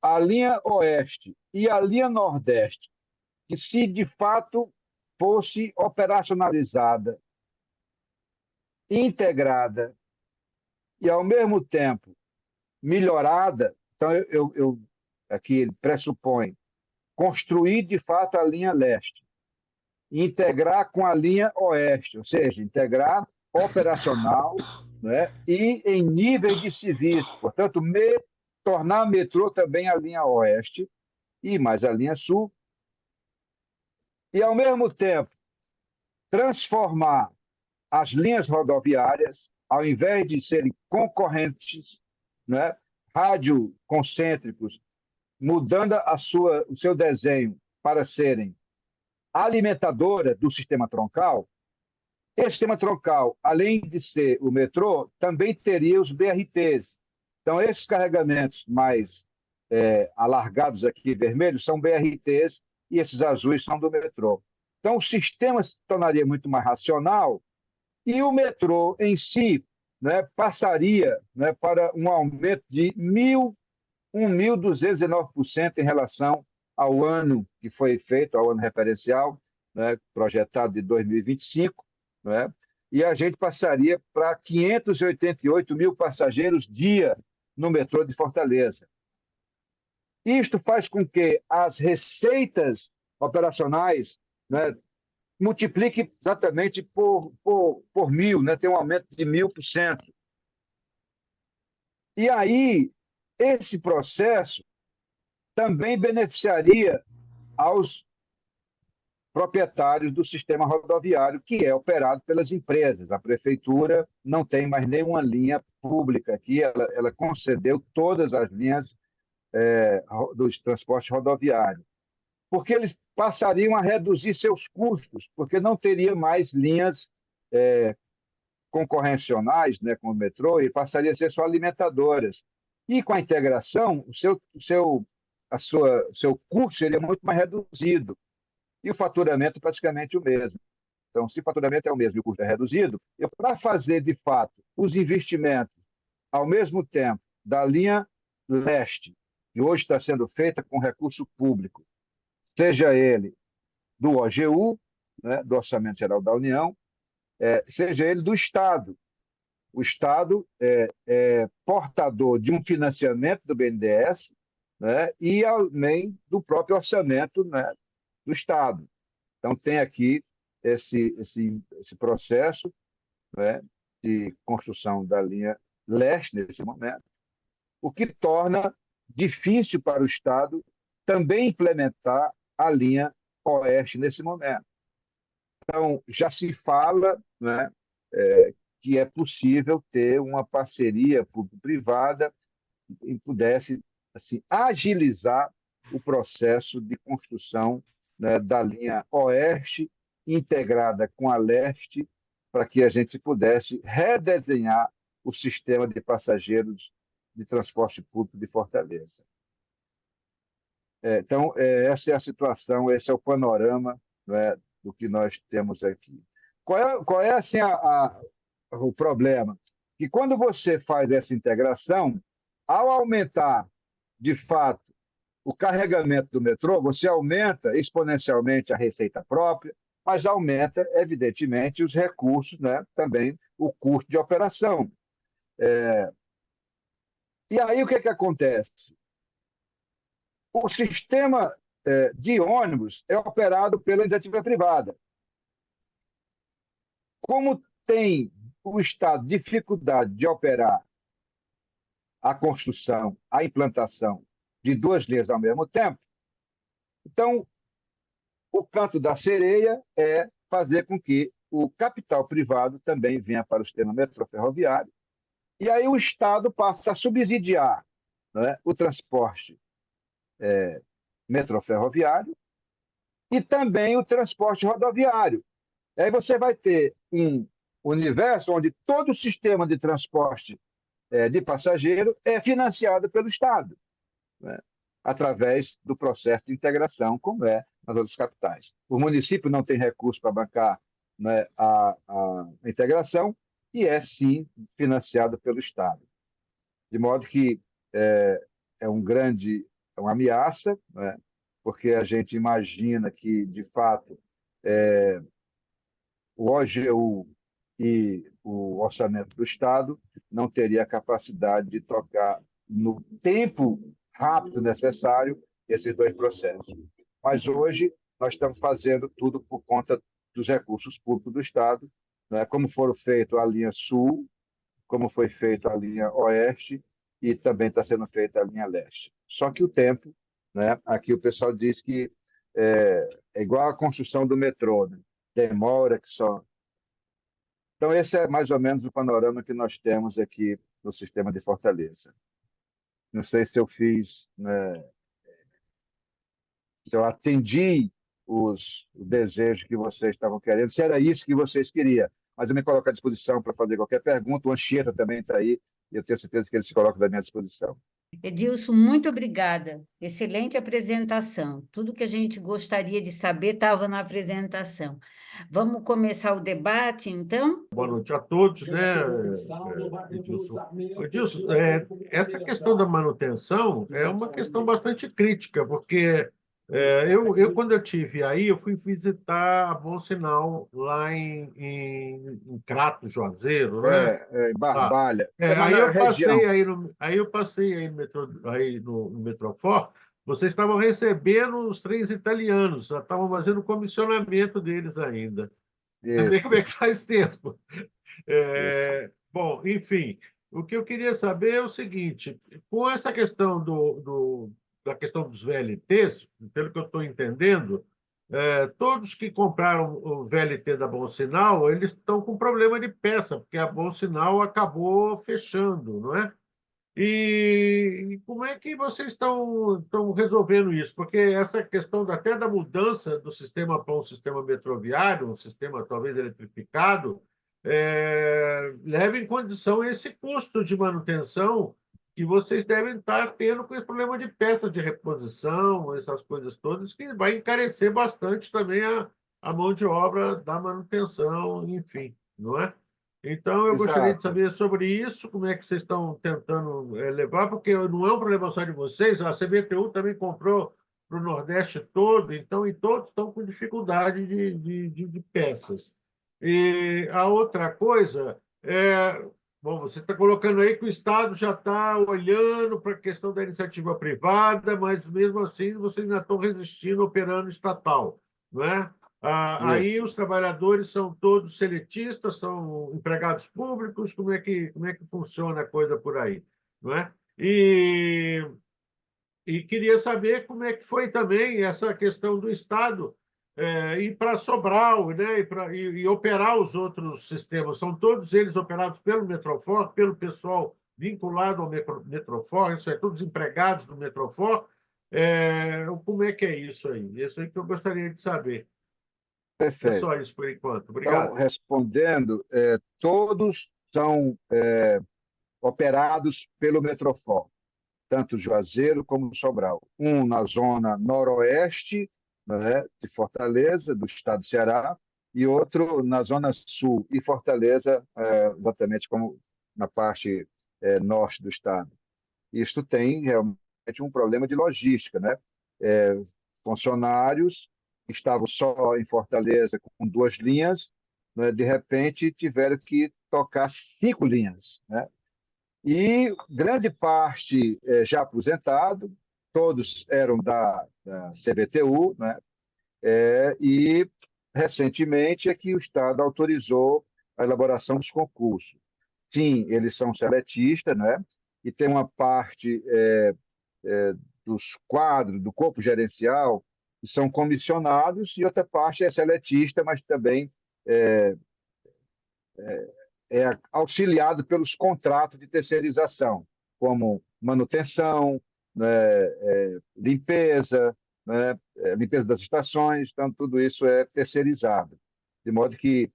a linha oeste e a linha nordeste, que se de fato fosse operacionalizada, integrada e, ao mesmo tempo, melhorada, então aqui ele pressupõe construir de fato a linha leste, integrar com a linha oeste, ou seja, integrar operacional, né, e em níveis de serviço, portanto, tornar metrô também a linha oeste e mais a linha sul, e, ao mesmo tempo, transformar as linhas rodoviárias, ao invés de serem concorrentes, né, radioconcêntricos, mudando o seu desenho para serem alimentadora do sistema troncal. Esse sistema troncal, além de ser o metrô, também teria os BRTs. Então, esses carregamentos mais alargados aqui, vermelhos, são BRTs, e esses azuis são do metrô. Então, o sistema se tornaria muito mais racional e o metrô em si, né, passaria, né, para um aumento de 1.209% em relação ao ano que foi feito, ao ano referencial, né, projetado de 2025, né, e a gente passaria para 588 mil passageiros dia no metrô de Fortaleza. Isto faz com que as receitas operacionais, né, multiplique exatamente por 1.000, né, tem um aumento de 1.000%. E aí esse processo também beneficiaria aos proprietários do sistema rodoviário, que é operado pelas empresas. A prefeitura não tem mais nenhuma linha pública aqui, ela concedeu todas as linhas dos transportes rodoviários, porque eles passariam a reduzir seus custos, porque não teria mais linhas concorrencionais, né, com o metrô, e passaria a ser só alimentadoras. E com a integração, seu custo seria muito mais reduzido e o faturamento praticamente o mesmo. Então, se o faturamento é o mesmo e o custo é reduzido, para fazer, de fato, os investimentos ao mesmo tempo da linha leste, que hoje está sendo feita com recurso público, seja ele do OGU, né, do Orçamento Geral da União, seja ele do Estado. O Estado é portador de um financiamento do BNDES, né, e também do próprio orçamento, né, do Estado. Então, tem aqui esse processo, né, de construção da linha leste nesse momento, o que torna difícil para o Estado também implementar a linha oeste nesse momento. Então, já se fala, né, que é possível ter uma parceria público-privada e pudesse assim, agilizar o processo de construção, né, da linha oeste integrada com a leste, para que a gente pudesse redesenhar o sistema de passageiros de transporte público de Fortaleza. Então, essa é a situação, esse é o panorama, né, do que nós temos aqui. Qual é assim, o problema? Que quando você faz essa integração, ao aumentar, de fato, o carregamento do metrô, você aumenta exponencialmente a receita própria, mas aumenta, evidentemente, os recursos, né, também o custo de operação. E aí o que acontece? O sistema de ônibus é operado pela iniciativa privada. Como tem o Estado dificuldade de operar a construção, a implantação de duas linhas ao mesmo tempo, então o canto da sereia é fazer com que o capital privado também venha para o sistema metroferroviário, e aí o Estado passa a subsidiar, né, o transporte metroferroviário e também o transporte rodoviário. Aí você vai ter um universo onde todo o sistema de transporte de passageiro é financiado pelo Estado, né, através do processo de integração, como é nas outras capitais. O município não tem recurso para bancar, né, a integração e é, sim, financiado pelo Estado. De modo que é uma ameaça, né, porque a gente imagina que, de fato, o OGU e o orçamento do Estado não teria a capacidade de tocar no tempo rápido necessário esses dois processos. Mas hoje nós estamos fazendo tudo por conta dos recursos públicos do Estado, né, como foram feito a linha Sul, como foi feita a linha Oeste e também está sendo feita a linha Leste. Só que o tempo, né, aqui o pessoal diz que é igual a construção do metrô, né? Demora que só. Então, esse é mais ou menos o panorama que nós temos aqui no sistema de Fortaleza. Não sei se eu fiz, né, se eu atendi os desejos que vocês estavam querendo, se era isso que vocês queriam. Mas eu me coloco à disposição para fazer qualquer pergunta. O Anchieta também está aí, e eu tenho certeza que ele se coloca à minha disposição. Edilson, muito obrigada. Excelente apresentação. Tudo que a gente gostaria de saber estava na apresentação. Vamos começar o debate, então? Boa noite a todos, né, Edilson? Edilson, essa questão da manutenção é uma questão bastante crítica, porque quando eu tive aí, eu fui visitar a Bom Sinal lá em Crato, Juazeiro, né? Barbalha. Aí eu passei aí no metrô, aí no Metrofor. Vocês estavam recebendo os trens italianos, já estavam fazendo o comissionamento deles ainda. Também como é que faz tempo. Bom, enfim, O que eu queria saber é o seguinte, com essa questão da questão dos VLTs, pelo que eu estou entendendo, todos que compraram o VLT da Bom Sinal, eles estão com problema de peça, porque a Bom Sinal acabou fechando, não é? E como é que vocês estão resolvendo isso? Porque essa questão até da mudança do sistema para um sistema metroviário, um sistema talvez eletrificado, leva em condição esse custo de manutenção que vocês devem estar tendo com esse problema de peças de reposição, essas coisas todas, que vai encarecer bastante também a mão de obra da manutenção, enfim, não é? Então, eu gostaria de Exato. saber sobre isso, como é que vocês estão tentando levar, porque não é um problema só de vocês, a CBTU também comprou para o Nordeste todo, então, e todos estão com dificuldade de peças. E a outra coisa bom, você está colocando aí que o Estado já está olhando para a questão da iniciativa privada, mas mesmo assim vocês ainda estão resistindo operando estatal, não é? Aí Isso. os trabalhadores são todos seletistas, são empregados públicos, como é que funciona a coisa por aí, não é? E queria saber como é que foi também essa questão do Estado ir para Sobral, né, e operar os outros sistemas. São todos eles operados pelo Metrofor, pelo pessoal vinculado ao Metrofor, isso é, todos empregados do Metrofor. Como é que é isso aí? Isso aí que eu gostaria de saber. É só Perfeito. isso por enquanto. Então, Obrigado. respondendo, todos são operados pelo Metrofor, tanto Juazeiro como Sobral. Um na zona noroeste, né, de Fortaleza, do estado do Ceará, e outro na zona sul, e Fortaleza, exatamente como na parte norte do estado. Isto tem realmente um problema de logística, né? É, funcionários que estavam só em Fortaleza com 2 linhas, né, de repente tiveram que tocar 5 linhas, né? E grande parte já aposentado, todos eram da CBTU, né? E recentemente é que o Estado autorizou a elaboração dos concursos. Sim, eles são seletistas, né? E tem uma parte dos quadros, do corpo gerencial, que são comissionados, e outra parte é seletista, mas também é, é auxiliado pelos contratos de terceirização, como manutenção, né, limpeza, né, limpeza das estações, então tudo isso é terceirizado. De modo que,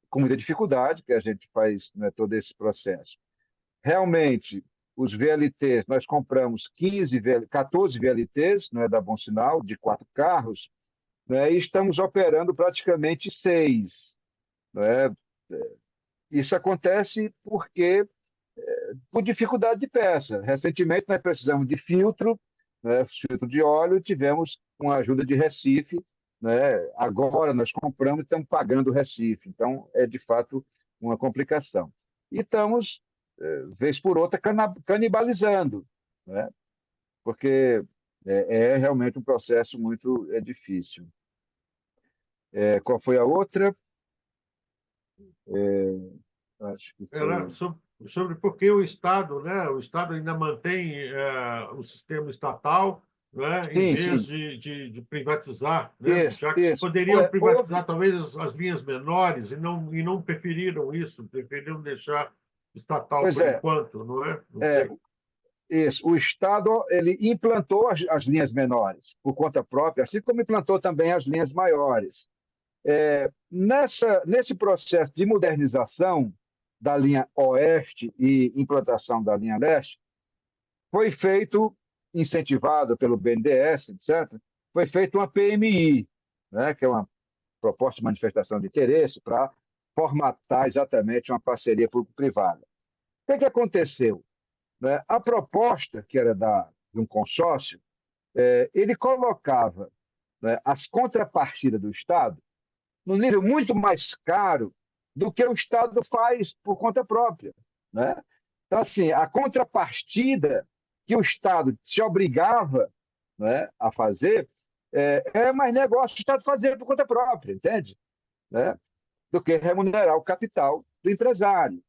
com muita dificuldade, que a gente faz, né, todo esse processo. Realmente, os VLTs, nós compramos 14 VLTs, né, da Bom Sinal, de 4 carros, né, e estamos operando praticamente 6. Né? Isso acontece por dificuldade de peça. Recentemente, nós precisamos de filtro, né, filtro de óleo, e tivemos uma ajuda de Recife. Né? Agora nós compramos e estamos pagando o Recife. Então, é de fato uma complicação. E estamos, vez por outra, canibalizando, né? Porque é realmente um processo muito difícil. Qual foi a outra? Acho que Era foi. sobre por que o Estado, né? O Estado ainda mantém o sistema estatal, né? Em Sim, vez sim. de privatizar, né? Isso, Já que isso. poderiam Houve, privatizar talvez as linhas menores e não preferiram isso, preferiram deixar estatal pois por é, enquanto, não é? Não é, sei. isso. O Estado ele implantou as linhas menores por conta própria, assim como implantou também as linhas maiores. Nesse processo de modernização da linha Oeste e implantação da linha Leste, foi feito, incentivado pelo BNDES, etc., foi feita uma PMI, né, que é uma proposta de manifestação de interesse para formatar exatamente uma parceria público-privada. O que aconteceu? Né? A proposta, que era de um consórcio, ele colocava, né, as contrapartidas do Estado num nível muito mais caro do que o Estado faz por conta própria. Né? Então, assim, a contrapartida que o Estado se obrigava, né, a fazer mais negócio o Estado fazer por conta própria, entende? Né? Do que remunerar o capital do empresário.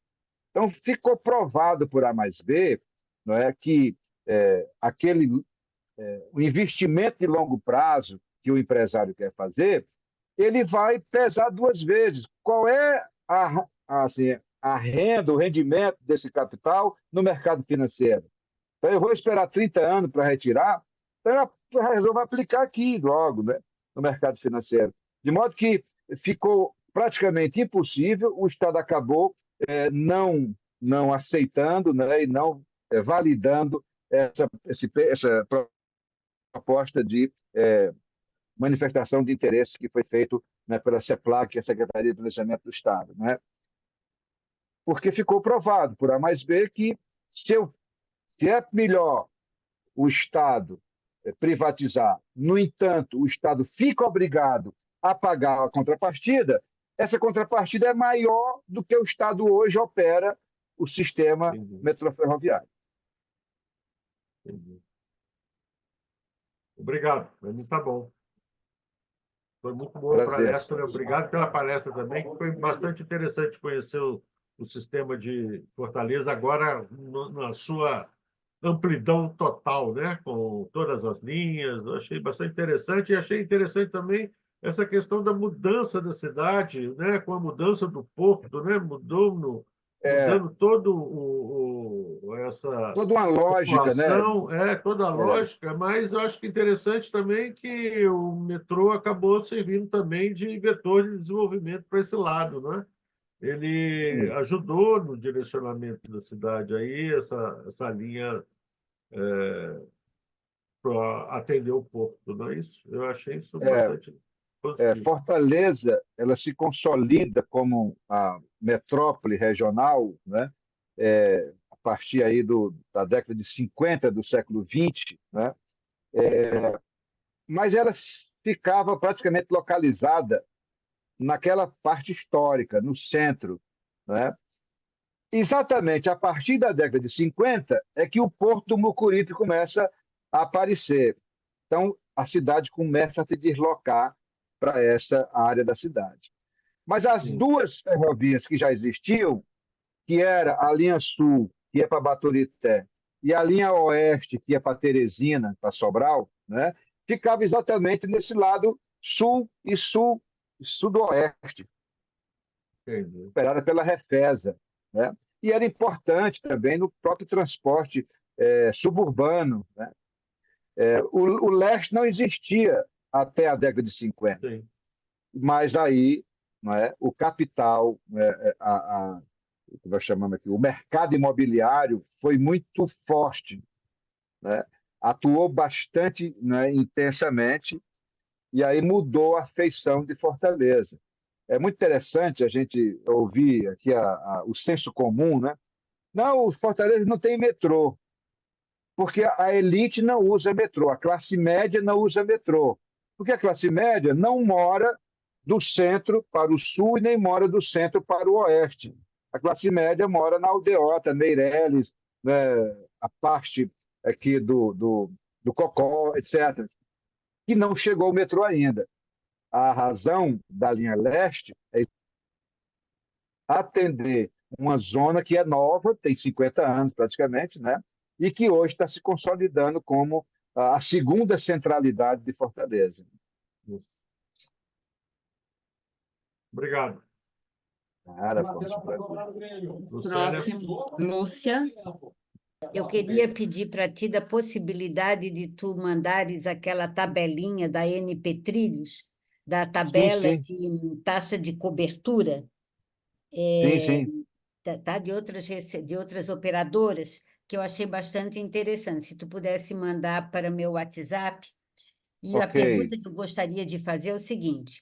Então, ficou provado por A mais B, não é, que o investimento de longo prazo que o empresário quer fazer, ele vai pesar duas vezes. Qual é assim, a renda, o rendimento desse capital no mercado financeiro? Então, eu vou esperar 30 anos para retirar, então eu resolvo aplicar aqui logo, né, no mercado financeiro. De modo que ficou praticamente impossível, o Estado acabou não aceitando, né, e não validando essa proposta de manifestação de interesse que foi feito, né, pela CEPLAG, que é a Secretaria de Planejamento do Estado, né? Porque ficou provado por A mais B que se é melhor o Estado privatizar, no entanto, o Estado fica obrigado a pagar a contrapartida, essa contrapartida é maior do que o Estado hoje opera o sistema metroferroviário. Entendi. Obrigado, para mim está bom. Foi muito boa a palestra. Obrigado pela palestra também, que foi bastante interessante conhecer o sistema de Fortaleza agora na sua amplidão total, né? Com todas as linhas. Eu achei bastante interessante e achei interessante também essa questão da mudança da cidade, né? Com a mudança do porto, né? Mudando essa toda uma lógica, né? Toda a lógica, mas eu acho que interessante também que o metrô acabou servindo também de vetor de desenvolvimento para esse lado, né? Ele ajudou no direcionamento da cidade aí, essa linha para atender o porto, não é isso? Eu achei isso bastante positivo. Fortaleza, ela se consolida como a metrópole regional, né? A partir aí da década de 50 do século XX, né? Mas ela ficava praticamente localizada naquela parte histórica, no centro, né? Exatamente a partir da década de 50 é que o Porto do Mucuripe começa a aparecer. Então, a cidade começa a se deslocar para essa área da cidade. Mas as duas ferrovias que já existiam, que era a linha sul, que ia para Baturité, e a linha oeste, que ia para Teresina, para Sobral, né, ficava exatamente nesse lado sul e sudoeste, operada pela Refesa, né? E era importante também no próprio transporte suburbano, né? O leste não existia até a década de 50. Sim. Mas aí, não é, o capital, o que nós chamamos aqui, o mercado imobiliário foi muito forte, né? Atuou bastante, né, intensamente, e aí mudou a feição de Fortaleza. É muito interessante a gente ouvir aqui o senso comum, né? Não, o Fortaleza não tem metrô, porque a elite não usa metrô, a classe média não usa metrô, porque a classe média não mora do centro para o sul e nem mora do centro para o oeste. A classe média mora na Aldeota, Meireles, né, a parte aqui do Cocó, etc., que não chegou o metrô ainda. A razão da linha leste é atender uma zona que é nova, tem 50 anos praticamente, né? E que hoje está se consolidando como a segunda centralidade de Fortaleza. Obrigado. Próximo, Lúcia. Eu queria pedir para ti da possibilidade de tu mandares aquela tabelinha da NP Trilhos, da tabela Sim. de taxa de cobertura, Sim. tá, de outras operadoras, que eu achei bastante interessante. Se tu pudesse mandar para meu WhatsApp. E a Ok. pergunta que eu gostaria de fazer é o seguinte: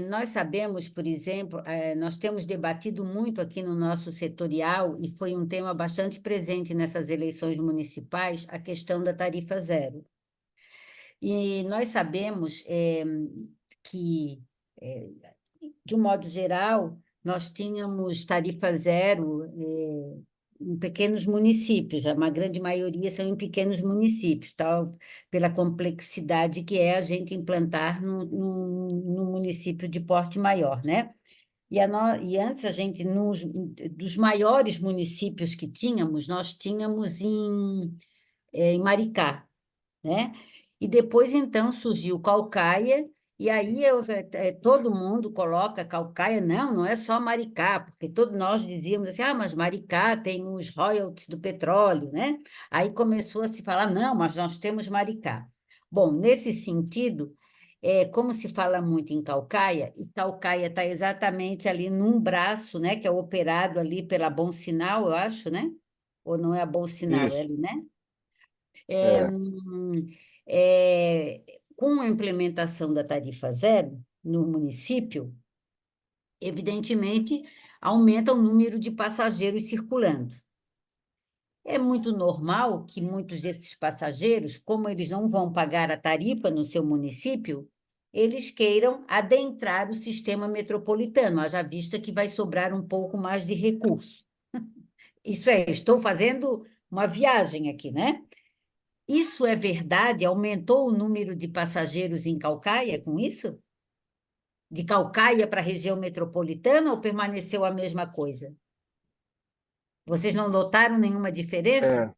nós sabemos, por exemplo, nós temos debatido muito aqui no nosso setorial, e foi um tema bastante presente nessas eleições municipais, a questão da tarifa zero. E nós sabemos que, de um modo geral, nós tínhamos tarifa zero em pequenos municípios, uma grande maioria são em pequenos municípios, tal, pela complexidade que é a gente implantar num município de porte maior, né? E antes a gente, dos maiores municípios que tínhamos, nós tínhamos em Maricá, né? E depois, então, surgiu Caucaia, e aí todo mundo coloca Caucaia, não, não é só Maricá, porque todos nós dizíamos assim, ah, mas Maricá tem os royalties do petróleo, né? Aí começou a se falar, não, mas nós temos Maricá. Bom, nesse sentido, como se fala muito em Caucaia, e Caucaia está exatamente ali num braço, né, que é operado ali pela Bom Sinal, eu acho, né? Ou não é a Bom Sinal, é Isso. ali, né? É, É, hum, é, com a implementação da tarifa zero no município, evidentemente, aumenta o número de passageiros circulando. É muito normal que muitos desses passageiros, como eles não vão pagar a tarifa no seu município, eles queiram adentrar o sistema metropolitano, haja vista que vai sobrar um pouco mais de recurso. Isso é, estou fazendo uma viagem aqui, né? Isso é verdade? Aumentou o número de passageiros em Caucaia com isso? De Caucaia para a região metropolitana ou permaneceu a mesma coisa? Vocês não notaram nenhuma diferença?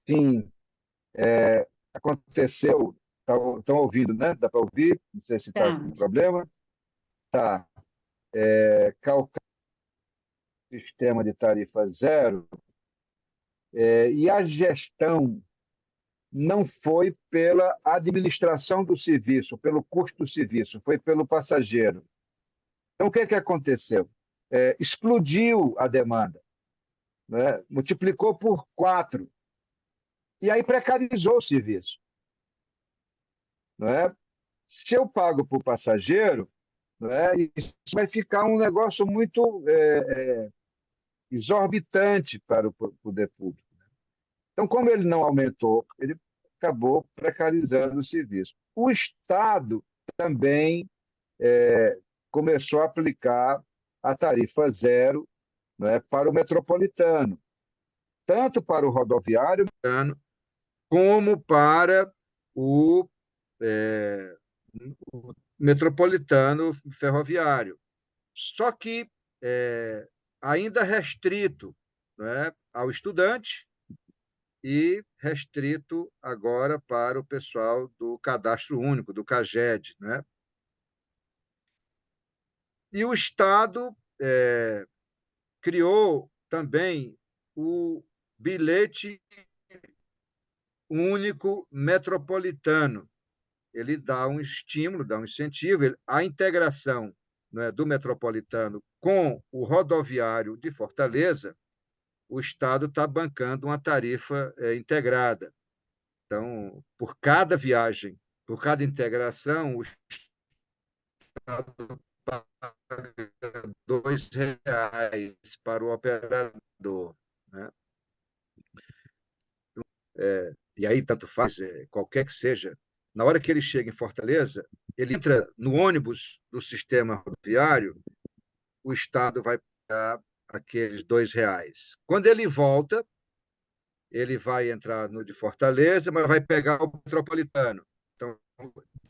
é, sim, aconteceu. Estão ouvindo, né? Dá para ouvir? Não sei se está Tá. com problema. Tá. Calcar o sistema de tarifa zero, e a gestão não foi pela administração do serviço, pelo custo do serviço, foi pelo passageiro. Então, o que é que aconteceu? Explodiu a demanda, né? Multiplicou por 4, e aí precarizou o serviço. Né? Se eu pago para o passageiro, né, isso vai ficar um negócio muito exorbitante para o poder público. Então, como ele não aumentou, ele acabou precarizando o serviço. O Estado também começou a aplicar a tarifa zero, né, para o metropolitano, tanto para o rodoviário como para o, é, o metropolitano ferroviário. Só que ainda restrito, né, ao estudante e restrito agora para o pessoal do Cadastro Único, do CAGED. Né? E o Estado criou também o bilhete único metropolitano. Ele dá um estímulo, dá um incentivo, a integração, né, do metropolitano com o rodoviário de Fortaleza, o Estado está bancando uma tarifa integrada. Então, por cada viagem, por cada integração, o Estado paga R$ 2 para o operador. Né? E aí, tanto faz, qualquer que seja, na hora que ele chega em Fortaleza, ele entra no ônibus do sistema rodoviário, o Estado vai pagar aqueles R$ 2. Quando ele volta, ele vai entrar no de Fortaleza, mas vai pegar o metropolitano. Então,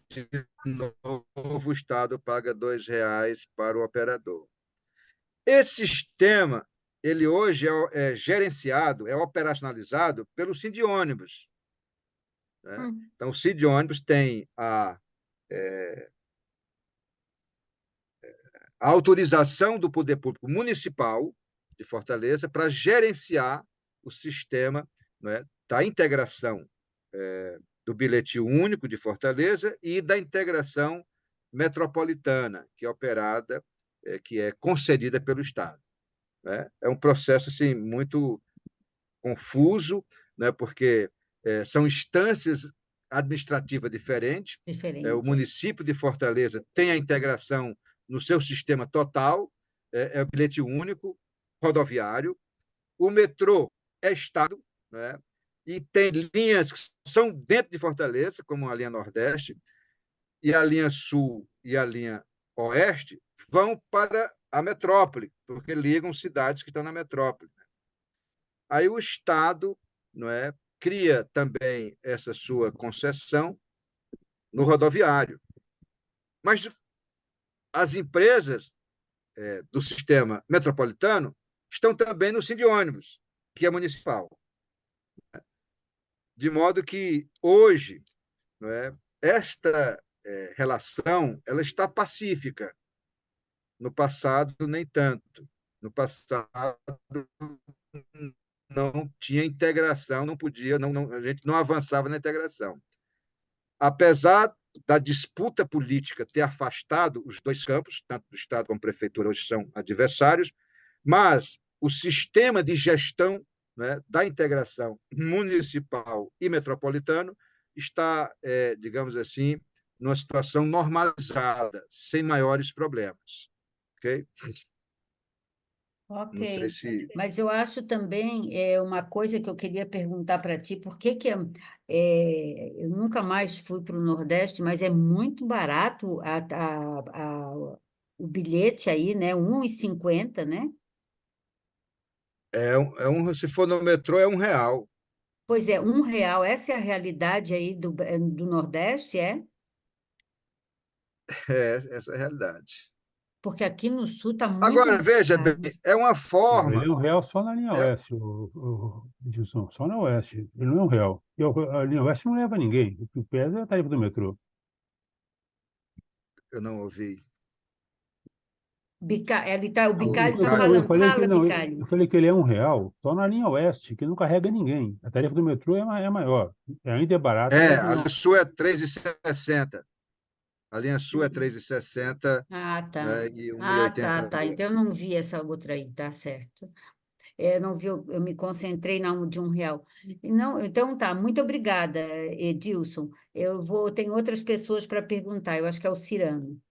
de novo, o Estado paga R$ 2 para o operador. Esse sistema, ele hoje é gerenciado, é operacionalizado pelo Sindônibus. Né? Então, o Sindônibus tem a autorização do poder público municipal de Fortaleza para gerenciar o sistema, né, da integração do bilhete único de Fortaleza e da integração metropolitana, que é operada, que é concedida pelo Estado. Né? É um processo assim, muito confuso, né, porque são instâncias administrativas diferentes. O Diferente. município de Fortaleza tem a integração no seu sistema total, o bilhete único rodoviário. O metrô é Estado, né? E tem linhas que são dentro de Fortaleza, como a linha Nordeste, e a linha Sul e a linha Oeste vão para a metrópole, porque ligam cidades que estão na metrópole. Aí o Estado, não é, cria também essa sua concessão no rodoviário. Mas as empresas do sistema metropolitano estão também no Sindônibus, que é municipal. De modo que, hoje, não é, esta relação ela está pacífica. No passado, nem tanto. No passado, não tinha integração, não podia, a gente não avançava na integração. Apesar da disputa política ter afastado os dois campos, tanto do Estado como a Prefeitura hoje são adversários, mas o sistema de gestão, né, da integração municipal e metropolitano está, digamos assim, numa situação normalizada, sem maiores problemas. Ok? Não sei Ok, se... mas eu acho também uma coisa que eu queria perguntar para ti, por que que eu nunca mais fui para o Nordeste, mas é muito barato o bilhete aí, né? 1,50, né? Se for no metrô, é R$ 1. Pois é, R$ 1. Essa é a realidade aí do Nordeste, é? Essa é a realidade. Porque aqui no Sul está muito Agora, mais veja bem, caro. é uma Não, ele forma. é R$ 1 só na linha é- oeste, o Edilson, só na oeste. Ele não é R$ 1. E a linha oeste não leva ninguém. O que pesa é a tarifa do metrô. eu não ouvi. O O Bicalho está Bicalho. Eu falando, falei que fala, não, eu Bicalho. falei que ele é R$ 1 só na linha oeste, que não carrega ninguém. A tarifa do metrô é maior. Ainda é barata, mas A não. linha sul é 3,60. A linha sul é 3,60, Ah, tá. né, e um e Ah, tá, oitenta tá. agora. Então eu não vi essa outra aí, tá certo. Não vi, eu me concentrei na de R$ 1. Não, então tá, muito obrigada, Edilson. Tem outras pessoas para perguntar, eu acho que é o Cirano.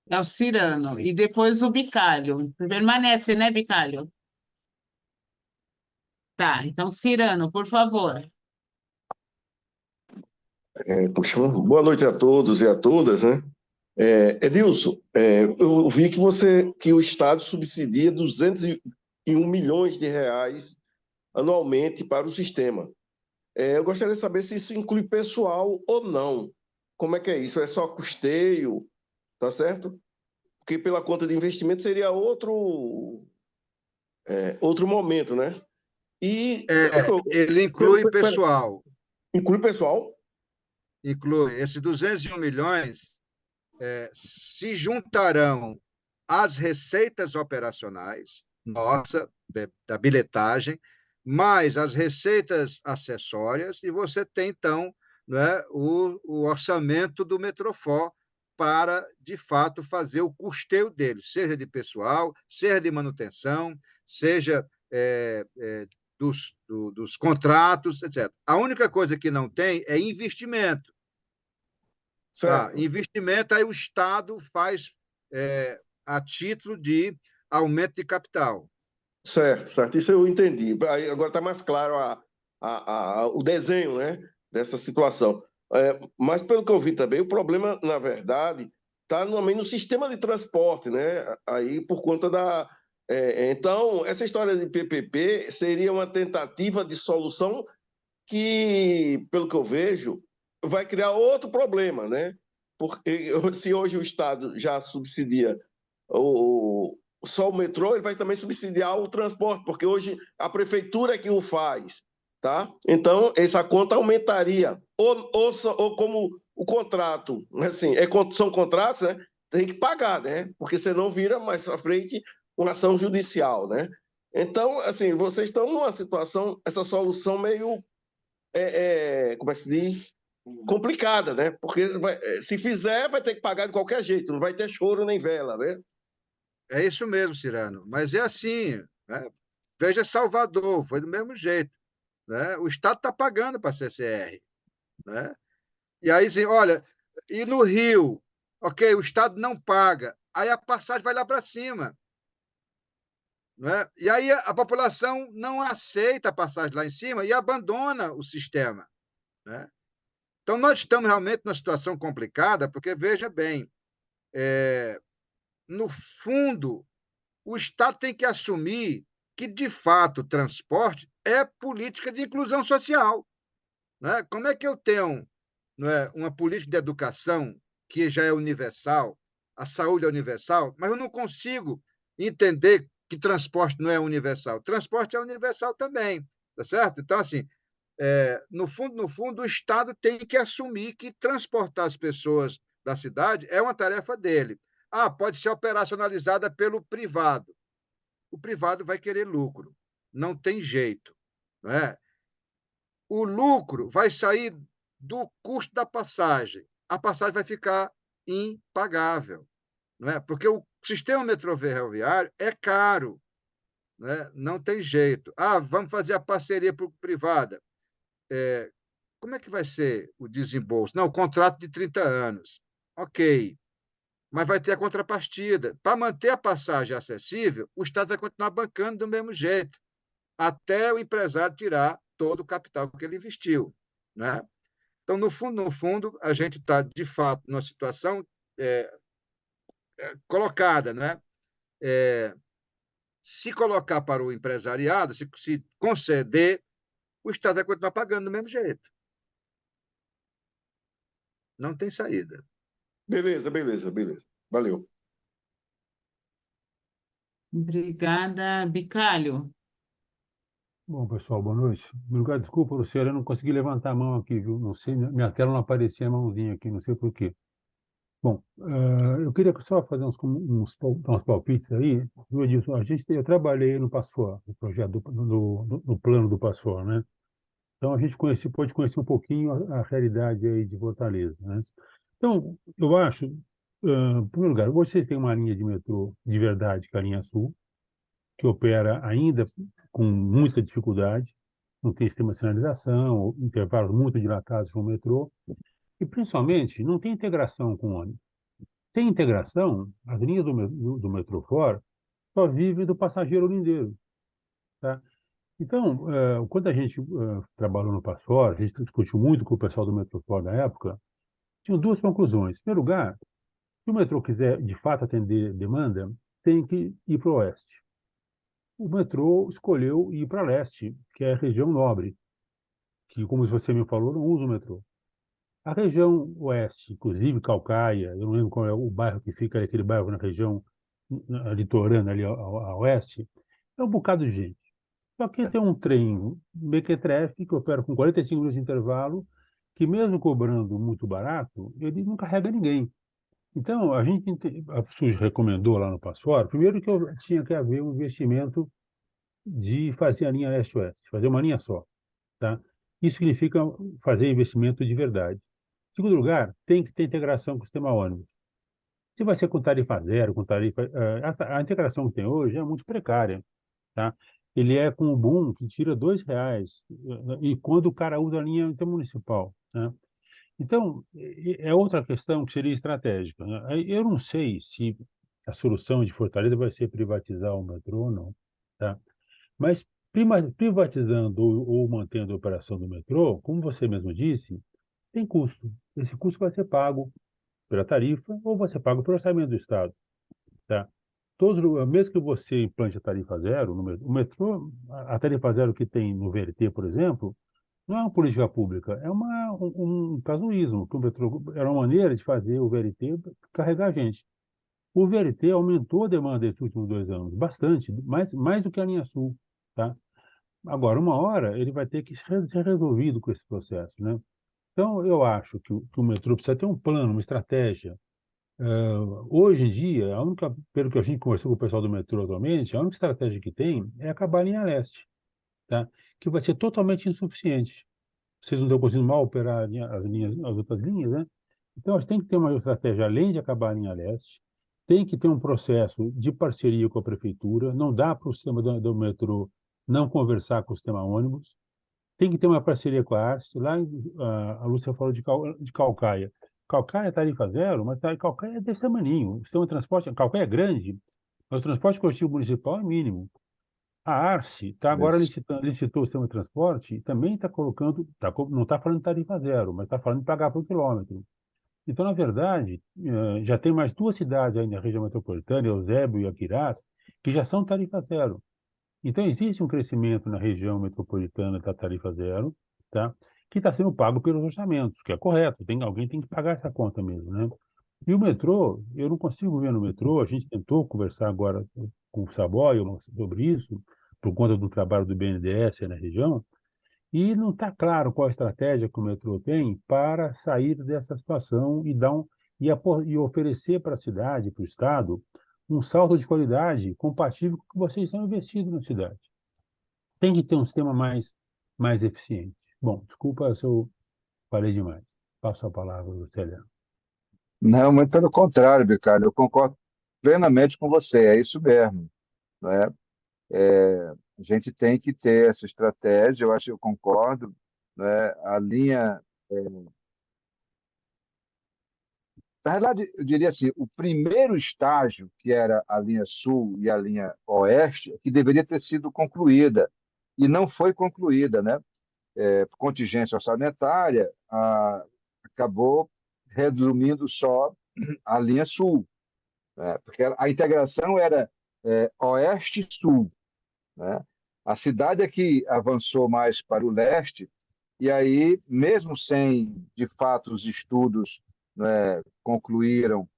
É o Cirano. E depois o Bicalho. Permanece, né, Bicalho? Tá, então, Cirano, por favor. Puxa, boa noite a todos e a todas, né? Edilson, eu vi que o Estado subsidia 201 milhões de reais anualmente para o sistema. Eu gostaria de saber se isso inclui pessoal ou não. Como é que é isso? É só custeio, tá certo? Porque pela conta de investimento seria outro momento, né? E Ele inclui pessoal. inclui pessoal? Inclui. Esses 201 milhões se juntarão às receitas operacionais, nossa, da bilhetagem, mais as receitas acessórias, e você tem, então, né, o orçamento do Metrofó para, de fato, fazer o custeio dele, seja de pessoal, seja de manutenção, seja dos contratos, etc. A única coisa que não tem é investimento. Certo. Investimento, aí o Estado faz a título de aumento de capital. Certo, certo. Isso eu entendi. Aí agora está mais claro o desenho, né, dessa situação. Mas, pelo que eu vi também, o problema, na verdade, está no sistema de transporte, né? Aí, por conta da. Então, essa história de PPP seria uma tentativa de solução que, pelo que eu vejo, vai criar outro problema, né? Porque se hoje o Estado já subsidia só o metrô, ele vai também subsidiar o transporte, porque hoje a prefeitura é que o faz, tá? Então, essa conta aumentaria. Ou como o contrato, assim, são contratos, né? Tem que pagar, né? Porque senão vira mais à frente uma ação judicial, né? Então, assim, vocês estão numa situação, essa solução meio, como é que se diz? Complicada, né? Porque se fizer, vai ter que pagar de qualquer jeito, não vai ter choro nem vela, né? É isso mesmo, Cirano. Mas é assim, né? Veja Salvador, foi do mesmo jeito. Né? O Estado está pagando para a CCR. Né? E aí, assim, olha, e no Rio, ok, o Estado não paga, aí a passagem vai lá para cima. Né? E aí a população não aceita a passagem lá em cima e abandona o sistema. Né? Então, nós estamos realmente numa situação complicada, porque, veja bem, no fundo, o Estado tem que assumir que, de fato, o transporte é política de inclusão social. Né? Como é que eu tenho, não é, uma política de educação que já é universal, a saúde é universal, mas eu não consigo entender que transporte não é universal. Transporte é universal também, tá certo? Então, assim, no fundo, o Estado tem que assumir que transportar as pessoas da cidade é uma tarefa dele. Ah, pode ser operacionalizada pelo privado. O privado vai querer lucro, não tem jeito, não é? O lucro vai sair do custo da passagem. A passagem vai ficar impagável, não é? Porque o sistema metroviário é caro, né? Não tem jeito. Ah, vamos fazer a parceria privada. Como é que vai ser o desembolso? Não, o contrato de 30 anos. Ok, mas vai ter a contrapartida. Para manter a passagem acessível, o Estado vai continuar bancando do mesmo jeito, até o empresário tirar todo o capital que ele investiu, né? Então, no fundo, a gente está, de fato, numa situação colocada, né? Se colocar para o empresariado, se conceder, o Estado vai continuar pagando do mesmo jeito. Não tem saída. Beleza, beleza, beleza. Valeu. Obrigada, Bicalho. Bom, pessoal, boa noite. Em primeiro lugar, desculpa, Luciano, eu não consegui levantar a mão aqui, viu? Não sei, minha tela não aparecia a mãozinha aqui, não sei por quê. Bom, eu queria só fazer uns palpites aí. Viu, Edilson? Eu trabalhei no Pasfor, no projeto, no plano do Pasfor, né? Então, a gente pode conhecer um pouquinho a realidade aí de Fortaleza, né? Então, eu acho, em primeiro lugar, vocês têm uma linha de metrô de verdade, que é a linha Sul, que opera ainda com muita dificuldade, não tem sistema de sinalização, intervalos muito dilatados com o metrô, e, principalmente, não tem integração com o ônibus. Sem integração, as linhas do metrô fora só vivem do passageiro lindeiro, tá? Então, quando a gente trabalhou no Pasfor, a gente discutiu muito com o pessoal do metrô fora da época, tinham duas conclusões. Em primeiro lugar, se o metrô quiser, de fato, atender demanda, tem que ir para o oeste. O metrô escolheu ir para leste, que é a região nobre, que, como você me falou, não usa o metrô. A região oeste, inclusive Calcaia, eu não lembro qual é o bairro que fica, aquele bairro na região litorânea, ali a oeste, é um bocado de gente. Só que tem um trem mequetrefe que opera com 45 minutos de intervalo, que mesmo cobrando muito barato, ele não carrega ninguém. Então, a SUS recomendou lá no Passport, primeiro que tinha que haver um investimento de fazer a linha leste-oeste, fazer uma linha só, tá? Isso significa fazer investimento de verdade. Em segundo lugar, tem que ter integração com o sistema ônibus. Se vai ser com tarifa zero, com tarifa... A integração que tem hoje é muito precária, tá? Ele é com o boom que tira R$ 2, e quando o cara usa a linha intermunicipal, né? Então, é outra questão que seria estratégica, né? Eu não sei se a solução de Fortaleza vai ser privatizar o metrô ou não, tá? Mas privatizando ou mantendo a operação do metrô, como você mesmo disse, tem custo. Esse custo vai ser pago pela tarifa ou vai ser pago pelo orçamento do Estado, tá? Mesmo que você implante a tarifa zero, o metrô, a tarifa zero que tem no VLT, por exemplo, não é uma política pública, é um casuísmo, que o metrô era uma maneira de fazer o VLT carregar a gente. O VLT aumentou a demanda nesses últimos 2 anos, bastante, mais do que a linha Sul, tá? Agora, uma hora, ele vai ter que ser resolvido com esse processo, né? Então, eu acho que o metrô precisa ter um plano, uma estratégia. Hoje em dia, pelo que a gente conversou com o pessoal do metrô atualmente, a única estratégia que tem é acabar a linha leste, tá? Que vai ser totalmente insuficiente. Vocês não estão conseguindo mal operar as outras linhas, né? Então, tem que ter uma estratégia além de acabar a linha leste, tem que ter um processo de parceria com a prefeitura, não dá para o sistema do metrô não conversar com o sistema ônibus, tem que ter uma parceria com a Arce. Lá, a Lúcia falou de Calcaia. Calcaia é tarifa zero, mas Calcaia é desse tamaninho. O sistema de transporte, Calcaia é grande, mas o transporte coletivo municipal é mínimo. A Arce está agora licitou o sistema de transporte e também está colocando, não está falando de tarifa zero, mas está falando de pagar por quilômetro. Então, na verdade, já tem mais duas cidades aí na região metropolitana, Eusébio e Aquirás, que já são tarifa zero. Então, existe um crescimento na região metropolitana da tarifa zero, tá? Que está sendo pago pelos orçamentos, que é correto. Alguém tem que pagar essa conta mesmo, né? E o metrô, eu não consigo ver no metrô, a gente tentou conversar agora com o Saboia sobre isso, por conta do trabalho do BNDES na região, e não está claro qual a estratégia que o metrô tem para sair dessa situação e e oferecer para a cidade, para o Estado, um salto de qualidade compatível com o que vocês estão investindo na cidade. Tem que ter um sistema mais eficiente. Bom, desculpa se eu falei demais. Passo a palavra, Lucélia. Não, muito pelo contrário, Bicalho, eu concordo plenamente com você, é isso mesmo, né? A gente tem que ter essa estratégia, eu acho que eu concordo, né? A linha, na verdade, eu diria assim, o primeiro estágio, que era a linha sul e a linha oeste, que deveria ter sido concluída, e não foi concluída, né? Por contingência orçamentária, acabou resumindo só a linha sul, né? Porque a integração era oeste-sul, né? A cidade é que avançou mais para o leste, e aí, mesmo sem, de fato, os estudos, né, concluíram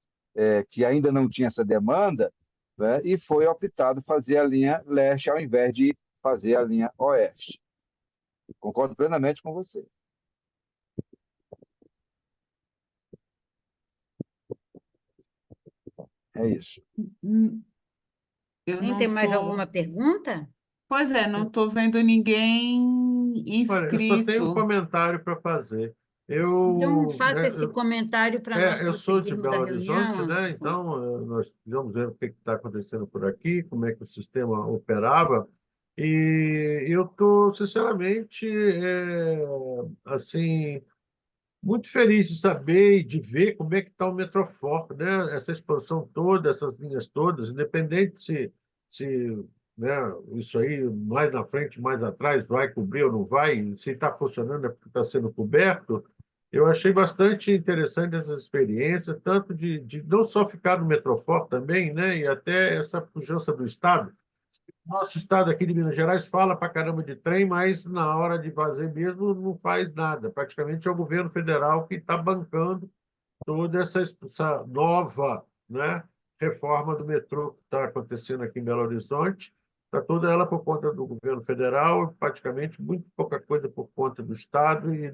que ainda não tinha essa demanda, né, e foi optado fazer a linha leste ao invés de fazer a linha oeste. Concordo plenamente com você. É isso. Eu Nem não tem mais estou. alguma pergunta? Pois é, não estou vendo ninguém Olha, eu só tenho um inscrito. comentário para fazer. Então, Eu, faça né, esse comentário para nós eu sou de prosseguirmos a Belo Horizonte, reunião, né? Afonso. Então, nós precisamos ver o que está acontecendo por aqui, como é que o sistema operava. E eu estou, sinceramente, assim, muito feliz de saber e de ver como é que está o Metrofor, né? Essa expansão toda, essas linhas todas, independente se né, isso aí mais na frente, mais atrás, vai cobrir ou não vai, se está funcionando é porque está sendo coberto. Eu achei bastante interessante essas experiências, tanto de não só ficar no Metrofor também, né, e até essa pujança do Estado. Nosso estado aqui de Minas Gerais fala para caramba de trem, mas na hora de fazer mesmo não faz nada. Praticamente é o governo federal que está bancando toda essa nova, né, reforma do metrô que está acontecendo aqui em Belo Horizonte. Está toda ela por conta do governo federal, praticamente muito pouca coisa por conta do Estado e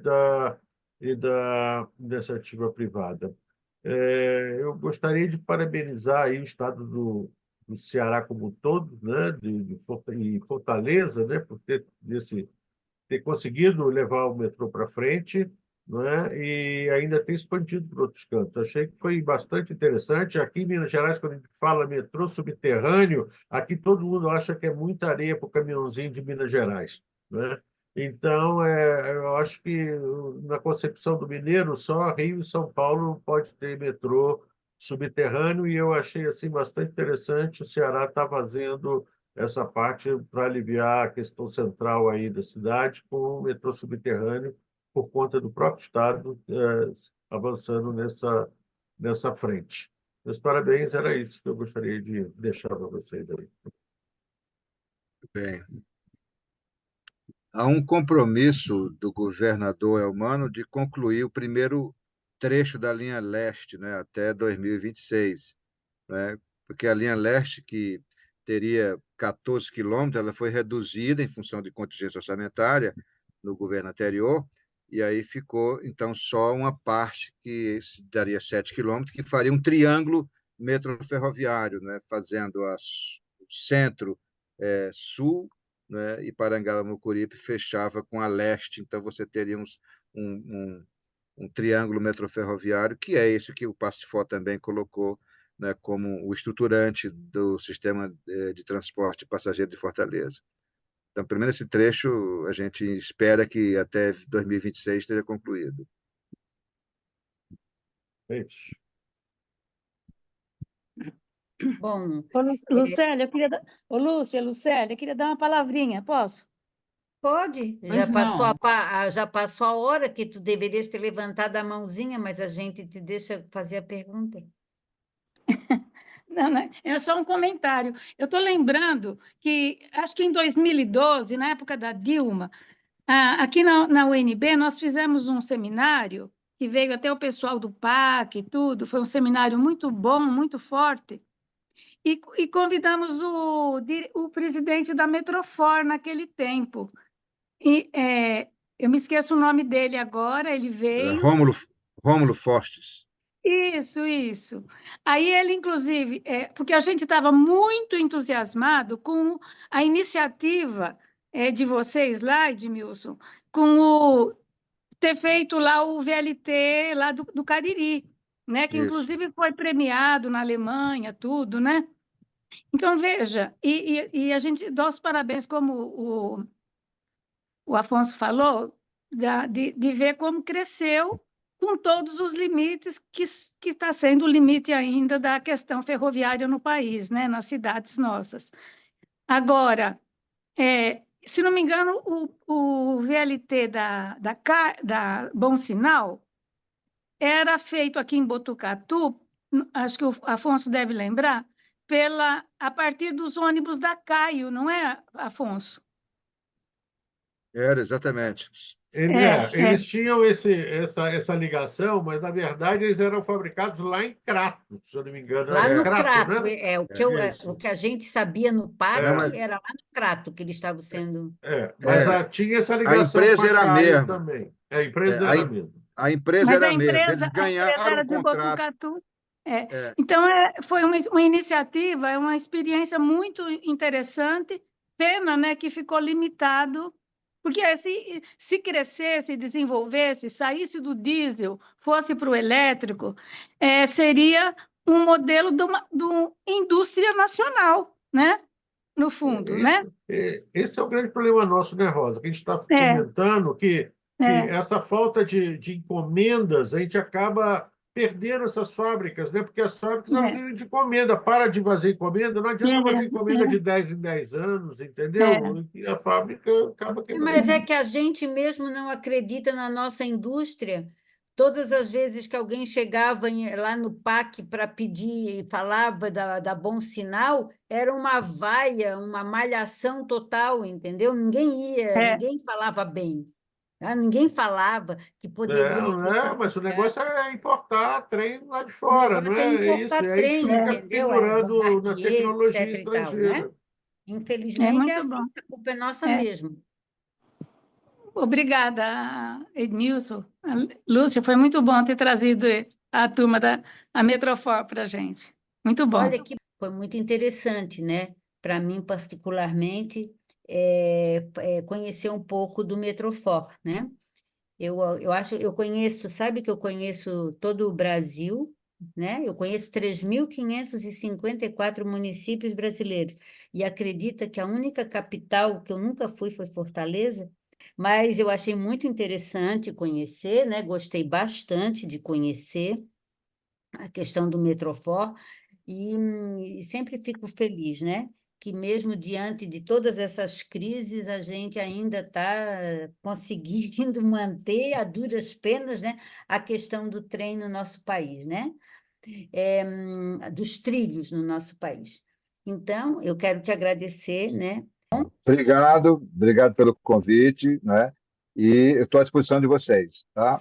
da iniciativa privada. Eu gostaria de parabenizar aí o Estado do Ceará como um todo, né, e Fortaleza, né, por ter conseguido levar o metrô para frente, né, e ainda ter expandido para outros cantos. Achei que foi bastante interessante. Aqui em Minas Gerais, quando a gente fala metrô subterrâneo, aqui todo mundo acha que é muita areia para o caminhãozinho de Minas Gerais, né? Então, eu acho que na concepção do mineiro, só Rio e São Paulo pode ter metrô subterrâneo, e eu achei assim bastante interessante. O Ceará está fazendo essa parte para aliviar a questão central aí da cidade com o metrô subterrâneo, por conta do próprio Estado avançando nessa frente. Meus parabéns, era isso que eu gostaria de deixar para vocês aí. Bem, há um compromisso do governador Elmano de concluir o primeiro trecho da linha leste, né, até 2026, né, porque a linha leste, que teria 14 quilômetros, ela foi reduzida em função de contingência orçamentária no governo anterior, e aí ficou, então, só uma parte que daria 7 quilômetros, que faria um triângulo metroferroviário, né, fazendo o centro, sul, né, e Parangaba-Mucuripe fechava com a leste, então você teria um triângulo metroferroviário, que é esse que o Pacifó também colocou, né, como o estruturante do sistema de transporte passageiro de Fortaleza. Então, pelo menos esse trecho, a gente espera que até 2026 esteja concluído. É isso. Bom, Ô, Lucélia, eu queria dar... Ô, Lúcia, Lucélia, eu queria dar uma palavrinha, posso? pode, Pois não. já passou a hora que tu deverias ter levantado a mãozinha, mas a gente te deixa fazer a pergunta. Não, não, é só um comentário. Eu estou lembrando que, acho que em 2012, na época da Dilma, aqui na UNB, nós fizemos um seminário e veio até o pessoal do PAC e tudo, foi um seminário muito bom, muito forte, e convidamos o presidente da Metrofor naquele tempo. Eu me esqueço o nome dele agora, ele veio. Rômulo Fortes. Isso. Aí ele, inclusive, porque a gente estava muito entusiasmado com a iniciativa de vocês lá, Edmilson, com ter feito lá o VLT lá do Cariri, né? Que Isso. inclusive foi premiado na Alemanha, tudo, né? Então, veja, e a gente dá os parabéns, como o Afonso falou, de ver como cresceu com todos os limites que está sendo o limite ainda da questão ferroviária no país, né, nas cidades nossas. Agora, se não me engano, o VLT da Bom Sinal era feito aqui em Botucatu, acho que o Afonso deve lembrar, a partir dos ônibus da Caio, não é, Afonso? Era, exatamente. Eles tinham essa ligação, mas, na verdade, eles eram fabricados lá em Crato, se eu não me engano. Lá no Crato, Crato, né? o que a gente sabia no PAC Não, mas era lá no Crato que eles estavam sendo. Mas tinha essa a ligação com empresa a era a Caio mesma. também. A empresa A, era a em- mesma. a empresa Mas era a a mesma. Eles empresa ganharam era o de contrato. Botucatu. É, Então, foi uma iniciativa, é uma experiência muito interessante. Pena, né, que ficou limitado, porque se crescesse, desenvolvesse, saísse do diesel, fosse para o elétrico, seria um modelo de uma indústria nacional, né? No fundo, né? Esse é o grande problema nosso, né, Rosa? Que a gente está É, comentando que é, essa falta de encomendas, a gente acaba perdendo essas fábricas, né? Porque as fábricas elas é, vivem de encomenda. Para de fazer encomenda, não adianta fazer encomenda de 10 em 10 anos, é. entendeu? E a fábrica acaba Mas é quebrando. que a gente mesmo não acredita na nossa indústria. Todas as vezes que alguém chegava lá no PAC para pedir e falava da Bom Sinal, era uma vaia, uma malhação total, entendeu? É. Ninguém falava bem, tá? Ninguém falava que poderia Mas o eletrificar. negócio é importar trem lá de O fora, não negócio é é? É isso. importar E aí a gente trem, fica entendeu? É pendurado na Bombardier, tecnologia etc. e tal, né? estrangeira. É Infelizmente é muito assim, bom. a culpa é nossa É. mesmo. Obrigada, Edmilson. Lúcia, foi muito bom ter trazido a turma a Metrofor para a gente. Muito bom. Olha que foi muito interessante, né? Para mim, particularmente, conhecer um pouco do Metrofor, né? Eu acho, eu conheço, sabe que eu conheço todo o Brasil, né? Eu conheço 3.554 municípios brasileiros e acredita que a única capital que eu nunca fui foi Fortaleza, mas eu achei muito interessante conhecer, né? Gostei bastante de conhecer a questão do Metrofor e sempre fico feliz, né? Que mesmo diante de todas essas crises, a gente ainda está conseguindo manter a duras penas, né, a questão do trem no nosso país, né? Dos trilhos no nosso país. Então, eu quero te agradecer, né? obrigado pelo convite, né? E eu estou à disposição de vocês, tá?